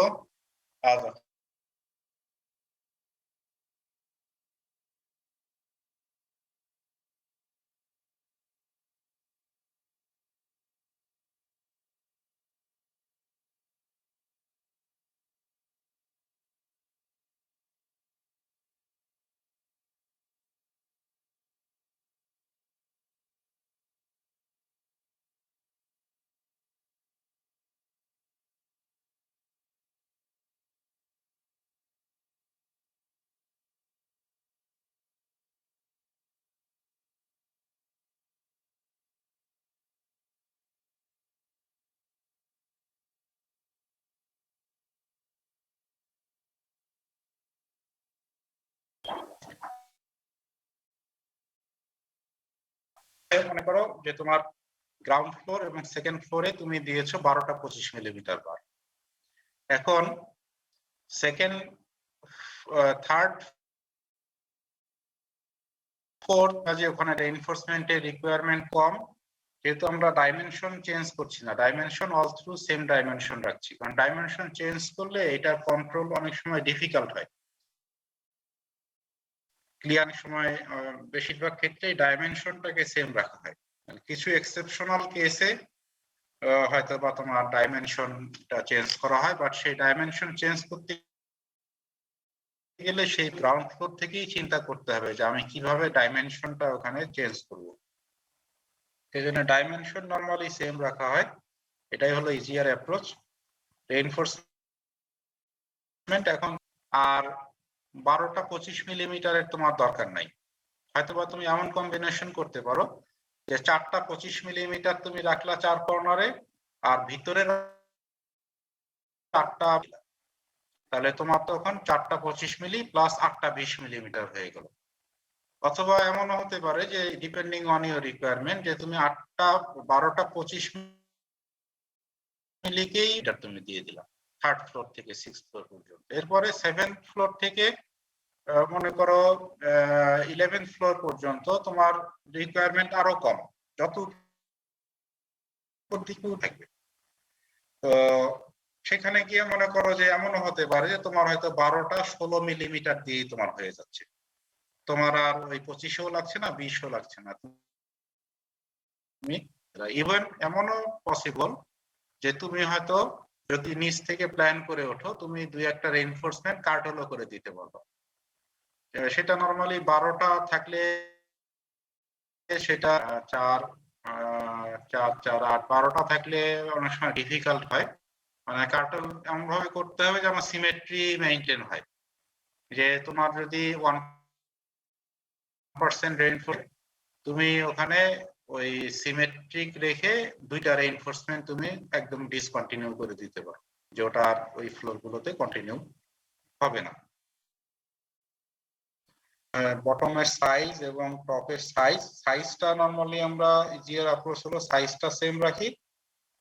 মনে করো যে তোমার গ্রাউন্ড ফ্লোর এবং সেকেন্ড ফ্লোরে তুমি দিয়েছো 12টা 25 মিলিমিটার বার। এখন সেকেন্ড, থার্ড, ফোর্থ কাজে ওখানে রেইনফোর্সমেন্টের রিকোয়ারমেন্ট কম, যেহেতু আমরা ডাইমেনশন চেঞ্জ করছি না, dimension all through same dimension রাখছি, কারণ ডাইমেনশন চেঞ্জ করলে এটার কন্ট্রোল অনেক সময় ডিফিকাল্ট হয়। ক্লিয়ার সময় বেশিরভাগ ক্ষেত্রেই ডাইমেনশনটাকে সেম রাখা হয়। কিছু এক্সেপশনাল কেসে হয়তো বা তোমার ডাইমেনশনটা চেঞ্জ করা হয়, বাট সেই ডাইমেনশন চেঞ্জ করতে গেলে সেই গ্রাউন্ড ফ্লোর থেকেই চিন্তা করতে হবে যে আমি কিভাবে ডাইমেনশনটা ওখানে চেঞ্জ করব। সেই জন্য ডাইমেনশন নর্মালি সেম রাখা হয়, এটাই হলো ইজিয়ার অ্যাপ্রোচ। রেইনফোর্সমেন্ট এখন আর 12টা 25 মিলিমিটারের তোমার দরকার নাই, হয়তোবা তুমি এমন কম্বিনেশন করতে পারো যে 4টা 25 মিলিমিটার তুমি রাখলা 4 কর্নারে, আর ভিতরে 8টা, তাহলে তোমার তখন 4টা 25 মিলি প্লাস 8টা 20 মিলিমিটার হয়ে গেল। অথবা এমনও হতে পারে যে ডিপেন্ডিং অন ইউর রিকোয়ারমেন্ট যে তুমি 12টা 25 মিলিকেই তুমি দিয়ে দিলাম থার্ড ফ্লোর থেকে 6th ফ্লোর পর্যন্ত। এরপরে 7th ফ্লোর থেকে মনে করো 11th ফ্লোর পর্যন্ত তোমার রিকোয়ারমেন্ট আরো কম, যত দিকেও থাকবে। তো সেখানে গিয়ে মনে করো যে এমনও হতে পারে যে তোমার হয়তো 12টা 16 মিলিমিটার দিয়েই তোমার হয়ে যাচ্ছে, তোমার আর ওই 25ও লাগছে না 20ও লাগছে না। তুমি ইভেন এমনও পসিবল যে তুমি হয়তো যদি নিচ থেকে প্ল্যান করে ওঠো, তুমি 2-1টা রেইনফোর্সমেন্ট কার্টলও করে দিতে পারবে। সেটা নরমালি 12টা থাকলে সেটা 4 4 4 8 12টা থাকলে অনেক সময় ডিফিকাল্ট হয়। মানে কার্টল এমন ভাবে করতে হবে যে আমার সিমেট্রি মেইনটেইন হয়, যে তোমার যদি 1% রেইনফল তুমি ওখানে ওই সিমেট্রিক রেখে 2টা রেইনফোর্সমেন্ট তুমি একদম ডিসকন্টিনিউ করে দিতে পারো, যে ওটা আর ওই ফ্লোর গুলোতে কন্টিনিউ হবে না। বটমের সাইজ এবং টপের সাইজটা নরমালি আমরা ইজিয়ার অ্যাপ্রোচ হলো সাইজটা সেম রাখি,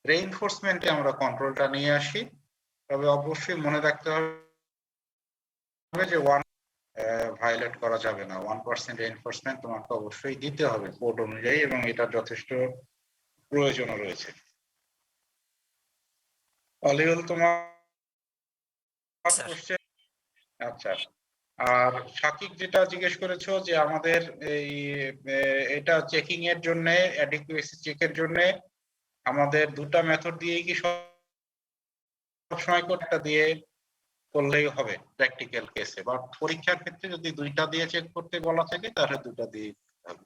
রেইনফোর্সমেন্টে আমরা কন্ট্রোলটা নিয়ে আসি। তবে অবশ্যই মনে রাখতে হবে যে ভায়োলেট করা যাবে না, 1% রেইনফোর্সমেন্ট তোমাকে অবশ্যই দিতে হবে কোড অনুযায়ী, এবং এটা যথেষ্ট প্রয়োজন রয়েছে। অলিউল তোমার কোশ্চেন? আচ্ছা, আর সাকিব যেটা জিজ্ঞেস করেছো যে আমাদের এই এটা চেকিং এর জন্য, অ্যাডিকুয়েসি চেকের জন্য আমাদের দুটা মেথড দিয়েই কি সবসময় কোডটা দিয়ে করলেই হবে প্র্যাকটিক্যাল কেসে, বা পরীক্ষার ক্ষেত্রে যদি দুইটা দিয়ে চেক করতে বলা থাকে তাহলে দুটা দিয়ে হবে।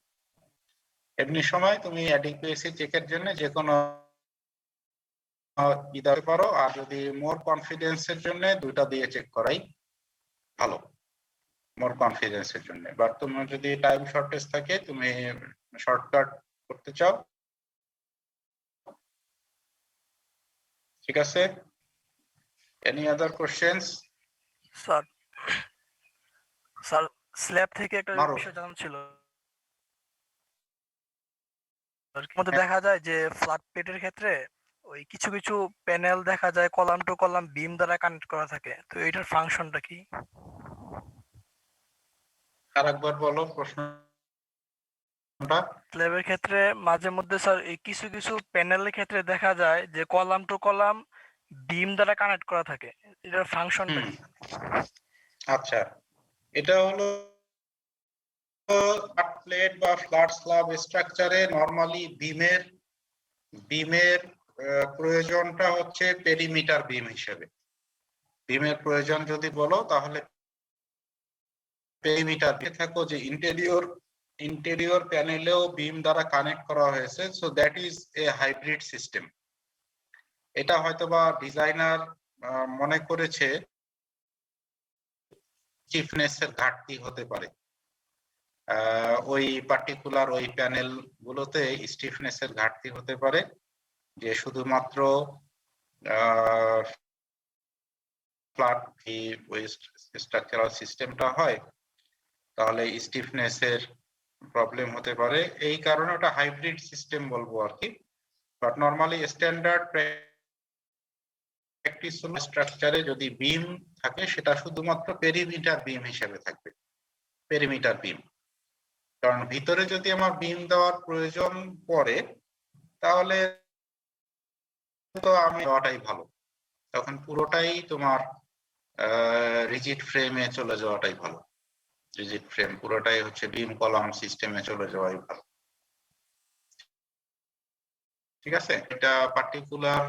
এমনি সময় তুমি অ্যাডিকুয়েসি চেকের জন্য যে কোনো দিতে পারো, আর যদি মোর কনফিডেন্সের জন্য দুইটা দিয়ে চেক করাই ভালো, মোর কনফিডেন্সের জন্য। বাট তোমার যদি টাইম শর্টেজ থাকে, তুমি শর্টকাট করতে চাও, ঠিক আছে। Any other questions? Sir sir slab থেকে একটা মারো। বিষয় জানার ছিল। মধ্যে দেখা যায় যে ফ্ল্যাট প্লেটের ক্ষেত্রে ওই কিছু কিছু প্যানেল দেখা যায় কলাম টু কলাম বিম দ্বারা কানেক্ট করা থাকে, তো এটার ফাংশনটা কি? আরেকবার বলো প্রশ্নটা। স্ল্যাবের ক্ষেত্রে মাঝে মধ্যে স্যার এই কিছু কিছু প্যানেলের ক্ষেত্রে দেখা যায় যে কলাম টু কলাম বিম দ্বারা কানেক্ট করা থাকে, এটার ফাংশনটা কি? আচ্ছা, এটা হলো ফ্ল্যাট প্লেট বা ফ্ল্যাট স্ল্যাব স্ট্রাকচারে নরমালি বিমের প্রয়োজনটা হচ্ছে পেরিমিটার বিম হিসেবে। বিমের প্রয়োজন যদি বলো তাহলে পেরিমিটার থাকো যে ইন্টেরিয়র প্যানেলেও বিম দ্বারা কানেক্ট করা হয়েছে, so that is a hybrid system. এটা হয়তোবা ডিজাইনার মনে করেছে স্টিফনেসের ঘাটতি হতে পারে, ওই পার্টিকুলার ওই প্যানেল গুলোতে স্টিফনেসের ঘাটতি হতে পারে, যে শুধুমাত্র ফ্ল্যাট ওই স্ট্রাকচারাল সিস্টেমটা হয় তাহলে স্টিফনেসের প্রবলেম হতে পারে, এই কারণে ওটা হাইব্রিড সিস্টেম বলবো আর কি। বাট নরমালি স্ট্যান্ডার্ড প্র্যাকটিস হলো স্ট্রাকচারে যদি বিম থাকে সেটা শুধুমাত্র পেরিমিটার বিম হিসেবে থাকবে, পেরিমিটার বিম। কারণ ভিতরে যদি আমার বিম দেওয়ার প্রয়োজন পড়ে তাহলে তো আমি দেওয়াটাই ভালো, তখন পুরোটাই তোমার রিজিড ফ্রেমে চলে যাওয়াটাই ভালো, রিজিড ফ্রেম পুরোটাই হচ্ছে বিম কলাম সিস্টেমে চলে যাওয়াই ভালো, ঠিক আছে। এটা পার্টিকুলার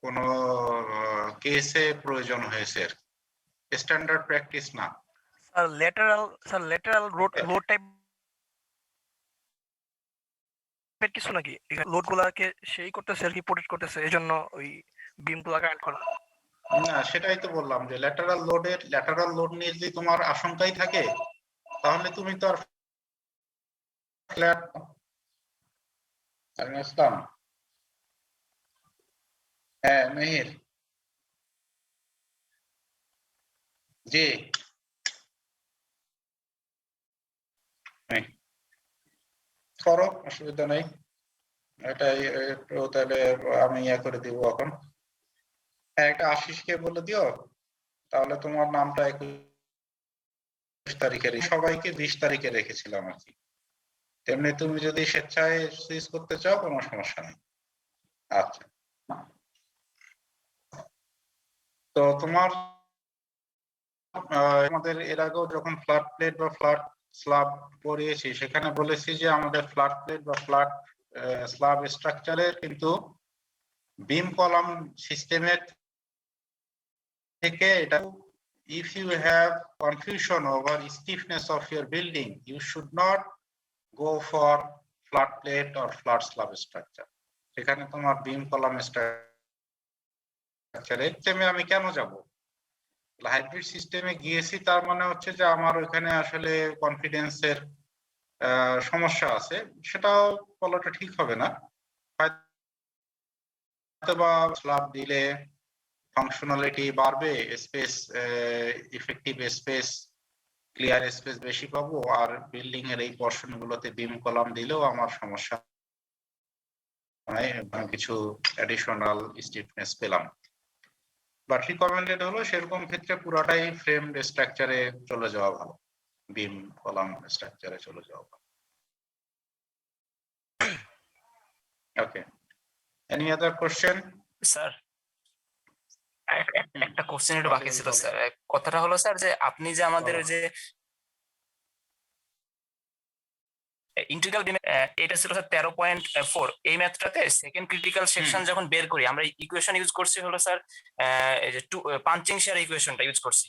কোন কেসে প্রয়োজন হয়েছে, স্ট্যান্ডার্ড প্র্যাকটিস না। স্যার ল্যাটারাল লোড টাইপ কিছু নাকি লোড গুলাকে সেই করতেছে আর কি, প্রোটেক্ট করতেছে, এজন্য ওই বিম গুলা কানেক্ট করা। না, সেটাই তো বললাম যে ল্যাটারাল লোড নিয়ে যদি তোমার আশঙ্কাই থাকে তাহলে তুমি তো আর ফ্ল্যাট ইসলাম। হ্যাঁ মেহির, জি করো, অসুবিধা নেই। এটাই একটু তাহলে আমি ইয়া করে দিব এখন। হ্যাঁ, একটা আশিসকে বলে দিও, তাহলে তোমার নামটা 21 তারিখের, সবাইকে 20 তারিখে রেখেছিলাম আর কি। তেমনি তুমি যদি স্বেচ্ছায় সুইচ করতে চাও কোনো সমস্যা নেই। আচ্ছা, তো তোমার আমাদের এর আগেও যখন ফ্ল্যাট প্লেট বা ফ্ল্যাট স্ল্যাব পড়িয়েছি সেখানে বলেছি যে আমাদের ফ্ল্যাট প্লেট বা ফ্ল্যাট স্ল্যাব স্ট্রাকচারের কিন্তু বিম কলাম সিস্টেমের থেকে এটা, if you have confusion over stiffness of your building, you should not go for flat plate or flat slab structure. সেখানে তোমার বিম কলাম স্ট্রাকচারে আমি কেন যাব? হাইব্রিড সিস্টেমে গিয়েছি তার মানে হচ্ছে যে আমার ওখানে আসলে কনফিডেন্সের সমস্যা আছে, সেটাও বলাটা ঠিক হবে না। হয়তোবা স্ল্যাব দিলে ফাংশনালিটি বাড়বে, space effective space clear space বেশি পাবো, আর বিল্ডিং এর এই পোরশন গুলোতে বিম কলাম দিলেও আমার সমস্যা নাই, কিছু অ্যাডিশনাল স্টিফনেস পেলাম। বাট রিকমেন্ডেড হলো সেরকম ক্ষেত্রে পুরোটাই ফ্রেমড স্ট্রাকচারে চলে যাওয়া ভালো, বিম কলাম স্ট্রাকচারে চলে যাওয়া ভালো। ওকে, এনি আদার কোশ্চেন? স্যার একটা কোশ্চেন একটু বাকি ছিল বলো। স্যার। কথাটা হলো স্যার যে আপনি যে আমাদের বলো। ওই যে ইন্টিগ্রাল এটা ছিল স্যার 13.4, এই ম্যাথটাতে সেকেন্ড ক্রিটিক্যাল সেকশন যখন বের করি আমরা ইকুয়েশন ইউজ করছি হলো স্যার এই যে পাঞ্চিং শেয়ার ইকুয়েশনটা ইউজ করছি।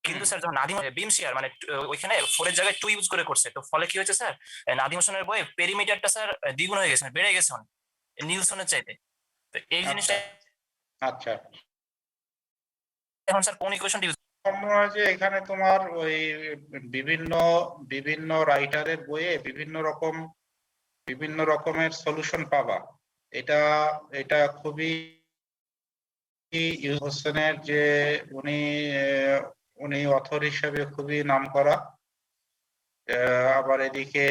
কিন্তু স্যার যখন নাদিম বিম শেয়ার মানে ওইখানে 4 এর জায়গায় 2 ইউজ করে করছে, তো ফলে কি হয়েছে স্যার, নাদিম হোসেনের বইয়ে পেরিমিটারটা স্যার দ্বিগুণ হয়ে গেছে, বেড়ে গেছে অনেক নিলসনের চাইতে। তো এই জিনিসটা আচ্ছা, এখন স্যার কোন ইকুয়েশনটা ইউজ? মনে হয় যে এখানে তোমার ওই বিভিন্ন বিভিন্ন রাইটারের বইয়ে বিভিন্ন রকমের সলিউশন পাবা। এটা এটা খুবই ইউসুফ হোসেনের যে উনি উনি অথর হিসেবে খুবই নামকরা। আবার এদিকে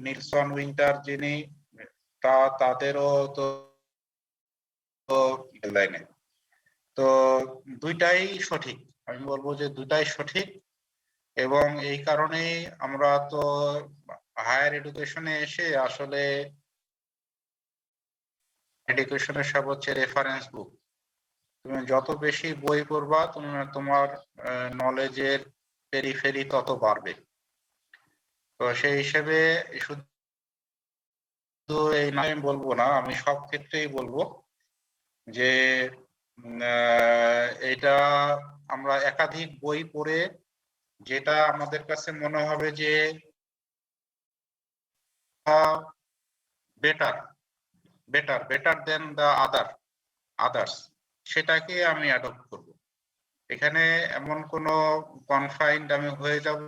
নিলসন উইন্টার যিনি তাদেরও তো লাইনে তো দুইটাই সঠিক। আমি বলবো যে দুইটাই সঠিক, এবং এই কারণেই আমরা তো হায়ার এডুকেশনে এসে আসলে এডুকেশনের সব হচ্ছে রেফারেন্স বুক। তুমি যত বেশি বই পড়বা তোমার নলেজের পেরিফেরি তত বাড়বে। তো সেই হিসেবে শুধু এই নয় আমি বলবো না, আমি সব ক্ষেত্রেই বলবো যে এটা আমরা একাধিক বই পড়ে যেটা আমাদের কাছে মনে হবে যে better better better then the others, সেটাকে আমি অ্যাডপ্ট করব। এখানে এমন কোনো কনফাইন্ড আমি হয়ে যাব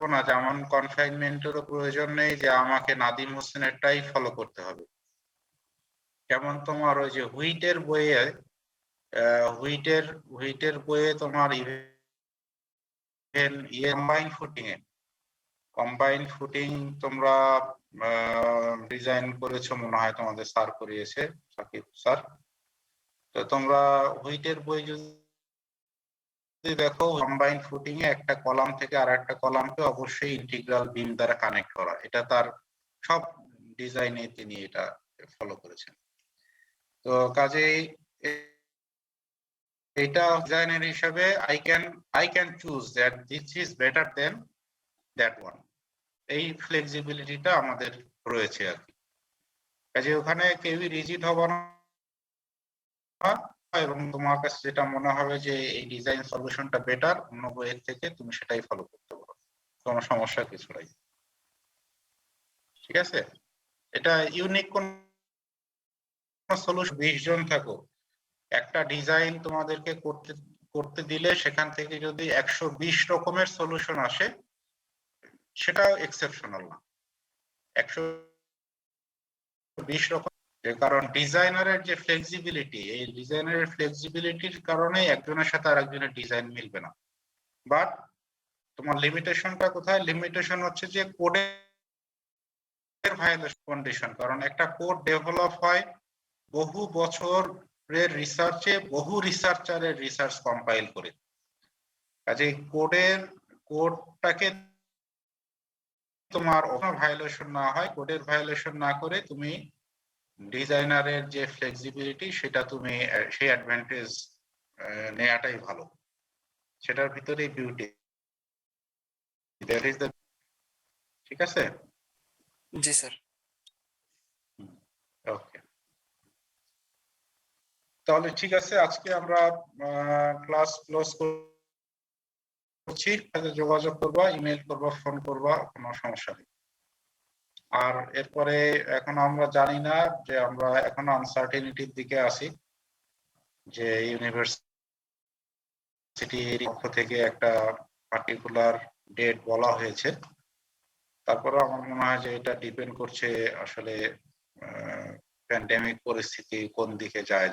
না, যেমন কনফাইনমেন্টেরও প্রয়োজন নেই যে আমাকে নাদিম হোসেনেরটাই ফলো করতে হবে। যেমন তোমার ওই যে হুইটের বইয়ে হুইটের বইয়ে তোমার ইভেন কম্বাইন ফুটিং তোমরা ডিজাইন করেছো মনে হয়, তোমাদের স্যার করিয়েছে, সাকিব স্যার। তো তোমরা হুইটের বই যদি দেখো, কম্বাইন ফুটিং এ একটা কলাম থেকে আর একটা কলামকে অবশ্যই ইন্টিগ্রাল বিম দ্বারা কানেক্ট করা, এটা তার সব ডিজাইনে তিনি এটা ফলো করেছেন। তো কাজেই এটা ডিজাইনার হিসেবে I can choose that this is better then that one, এই ফ্লেক্সিবিলিটিটা আমাদের রয়েছে আর কি। কাজে ওখানে কেউই রিজিড হবে না, এবং তোমার কাছে যেটা মনে হবে যে এই ডিজাইন সলিউশনটা বেটার অন্য বইয়ের থেকে, তুমি সেটাই ফলো করতে পারো, কোনো সমস্যা কিছু নাই। ঠিক আছে, এটা ইউনিক কোন সলিউশন 20 জন থাকো, একটা ডিজাইন তোমাদেরকে করতে দিলে সেখান থেকে যদি 120 রকমের সলিউশন আসে, সেটাও এক্সেপশনাল না। 120 রকম, কারণ ডিজাইনারের যে ফ্লেক্সিবিলিটি, এই ডিজাইনারের ফ্লেক্সিবিলিটির কারণে একজনের সাথে আরেকজনের ডিজাইন মিলবে না। বাট তোমার লিমিটেশনটা কোথায়? লিমিটেশন হচ্ছে যে কোডের ভায়োলেশন কন্ডিশন, কারণ একটা কোড ডেভেলপ হয় বহু বছরের রিসার্চে, বহু রিসার্চারের রিসার্চ কম্পাইল করে। কাজে কোডটাকে তোমার ভায়োলেশন না হয়, কোডের ভায়োলেশন না করে তুমি ডিজাইনারের যে ফ্লেক্সিবিলিটি, সেটা তুমি সেই অ্যাডভান্টেজ নেওয়াটাই ভালো, সেটার ভিতরেই বিউটি। দ্যাট ইজ দ্য, ঠিক আছে? জি স্যার। ওকে, তাহলে ঠিক আছে, আজকে আমরা ক্লাস ক্লোজ করছি। যোগাযোগ করবা, ইমেল করবা, ফোন করবা, কোনো সমস্যা নেই। আর এরপরে এখন আমরা জানি না যে আমরা এখন আনসার্টেনিটির দিকে আছি, যে ইউনিভার্সিটির পক্ষ থেকে একটা পার্টিকুলার ডেট বলা হয়েছে। তারপরে আমার মনে হয় যে এটা ডিপেন্ড করছে আসলে প্যান্ডেমিক পরিস্থিতি কোন দিকে যায়।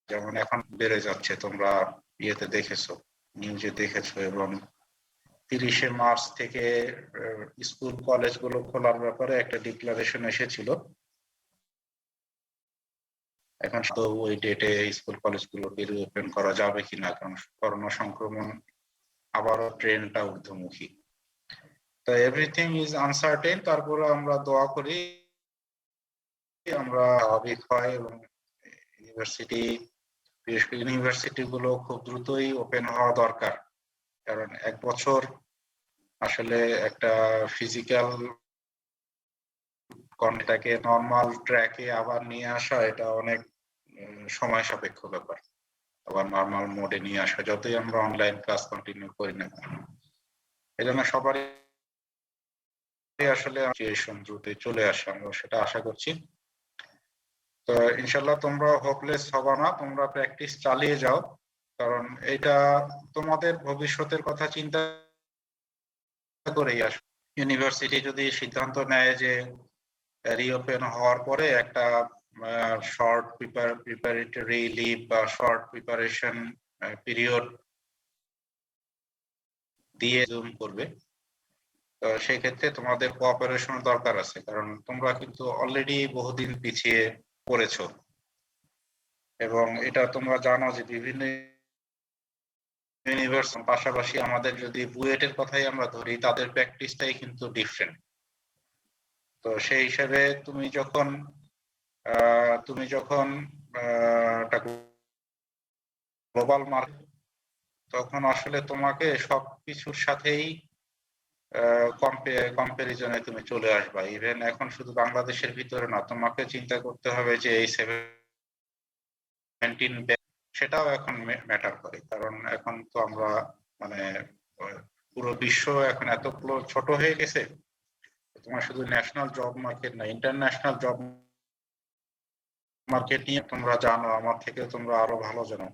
যেমন এখন বেড়ে যাচ্ছে, তোমরা ইয়েতে দেখেছো, নিউজে দেখেছো, এবং 30শে মার্চ থেকে স্কুল কলেজগুলো খোলার ব্যাপারে একটা ডিক্লারেশন এসেছিল। এখন তো ওই ডেটে স্কুল কলেজগুলোকে রিওপেন করা যাবে কিনা, কারণ করোনা সংক্রমণ আবারও ট্রেনটা ঊর্ধ্বমুখী। তো এভরিথিং ইজ আনসার্টেন। তারপরে আমরা দোয়া করি আমরা স্বাভাবিক হয় এবং ইউনিভার্সিটি গুলো খুব দ্রুতই ওপেন হওয়া দরকার, কারণ 1 বছর আসলে একটা ফিজিক্যাল কন্টেন্টটাকে নর্মাল ট্র্যাকে আবার নিয়ে আসা এটা অনেক সময় সাপেক্ষ ব্যাপার। আবার নর্মাল মোডে নিয়ে আসা যতই আমরা অনলাইন ক্লাস কন্টিনিউ করি না, এই জন্য সবারই আসলে দ্রুতই চলে আসে, আমরা সেটা আশা করছি। তো ইনশাল্লাহ তোমরা হোপলেস হবা না, তোমরা প্র্যাকটিস চালিয়ে যাও, কারণ এটা তোমাদের ভবিষ্যতের কথা চিন্তা করেই আসবে। ইউনিভার্সিটি যদি সিদ্ধান্ত নেয় যে রিওপেন হওয়ার পরে একটা শর্ট প্রিপারেটরি লিভ বা শর্ট প্রিপারেশন পিরিয়ড দিয়ে জুম করবে, তো সেই ক্ষেত্রে তোমাদের কোঅপারেশন দরকার আছে, কারণ তোমরা কিন্তু অলরেডি বহুদিন পিছিয়ে পড়েছো এবং এটা তোমরা জানো যে বিভিন্ন ইউনিভার্সিটির পাশাপাশি আমাদের যদি বুয়েটের কথাই আমরা ধরি, তাদের প্র্যাকটিসটাই কিন্তু ডিফারেন্ট। তো সেই হিসাবে তুমি যখন গ্লোবাল মার্কেট, তখন আসলে তোমাকে সবকিছুর সাথেই কম্পারিজনে তুমি চলে আসবা। ইভেন এখন শুধু বাংলাদেশের ভিতরে না, তোমাকে চিন্তা করতে হবে যে এই 17 সেটাও এখন ম্যাটার করে, কারণ এখন তো আমরা মানে পুরো বিশ্ব এখন এতগুলো ছোট হয়ে গেছে। তোমার শুধু ন্যাশনাল জব মার্কেট না, ইন্টারন্যাশনাল জব মার্কেট নিয়ে তোমরা জানো আমার থেকে, তোমরা আরো ভালো জানো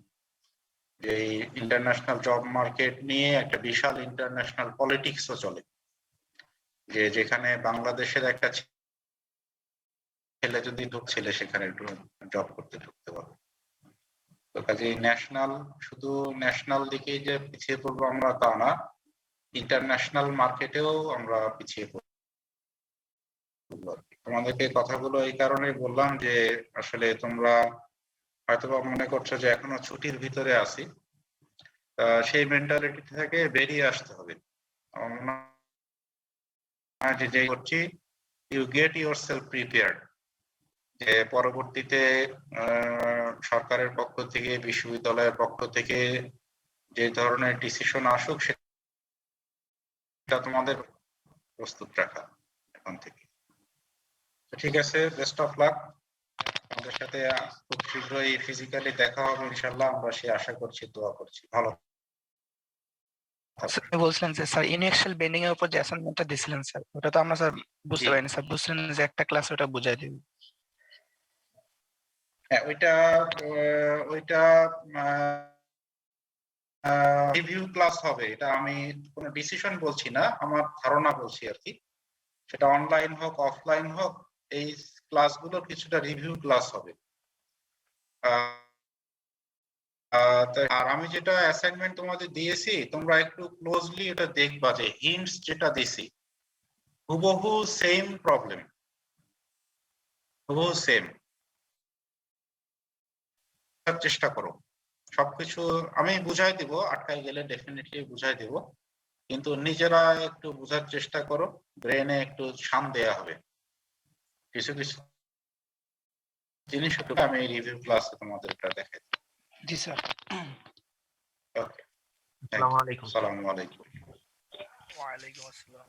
যে এই ইন্টারন্যাশনাল জব মার্কেট নিয়ে একটা বিশাল ইন্টারন্যাশনাল পলিটিক্সও চলে, যে যেখানে বাংলাদেশের একটা ছেলে যদি ছেলে সেখানে একটু জব করতে ঢুকতে পারবে। তো কাজে শুধু ন্যাশনাল দিকেই যে পিছিয়ে পড়বো আমরা তা না, ইন্টারন্যাশনাল মার্কেটেও আমরা পিছিয়ে পড়বো। তোমাদেরকে কথাগুলো এই কারণে বললাম যে আসলে তোমরা হয়তোবা মনে করছো যে এখনো ছুটির ভিতরে আছি, সেই মেন্টালিটি থেকে বেরিয়ে আসতে হবে। যে করছি, ইউ গেট ইউরসেলফ প্রিপেয়ার্ড, যে পরবর্তীতে সরকারের পক্ষ থেকে, বিশ্ববিদ্যালয়ের পক্ষ থেকে যে ধরনের ডিসিশন আসুক সেটা তোমাদের প্রস্তুত রাখা এখন থেকে। ঠিক আছে, বেস্ট অফ লাক। আমাদের সাথে খুব শীঘ্রই ফিজিক্যালি দেখা হবে ইনশাআল্লাহ, আমরা সেই আশা করছি, দোয়া করছি। ভালো বলছিলেন যে স্যার ইনিশিয়াল বেন্ডিং এর উপর যে অ্যাসাইনমেন্টটা দিছিলেন স্যার, ওটা তো আমরা স্যার বুঝতে পারিনি স্যার, বুঝছিলেন যে একটা ক্লাস ওটা বুঝাই দিবেন। হ্যাঁ, ওইটা রিভিউ ক্লাস হবে, এটা আমি কোনো ডিসিশন বলছি না, আমার ধারণা বলছি আর কি। সেটা অনলাইন হোক অফলাইন হোক, এই ক্লাসগুলো কিছুটা রিভিউ ক্লাস হবে। আর আমি যেটা অ্যাসাইনমেন্ট তোমাদের দিয়েছি, তোমরা একটু ক্লোজলি এটা দেখবা যে হিন্টস যেটা দিছি হুবহু সেম প্রবলেম, হুবহু সেম। চেষ্টা করো, সবকিছু আমি বুঝাই দিব, আটকাই গেলে ডেফিনেটলি বুঝাই দিব, কিন্তু নিজেরা একটু বোঝার চেষ্টা করো, ব্রেনে একটু শান দেয়া হবে। কিছু কিছু জিনিস আমি রিভিউ ক্লাসে তোমাদের এটা দেখাই। জি স্যার। ওকে, আসসালামু আলাইকুম। ওয়ালাইকুম আসসালাম।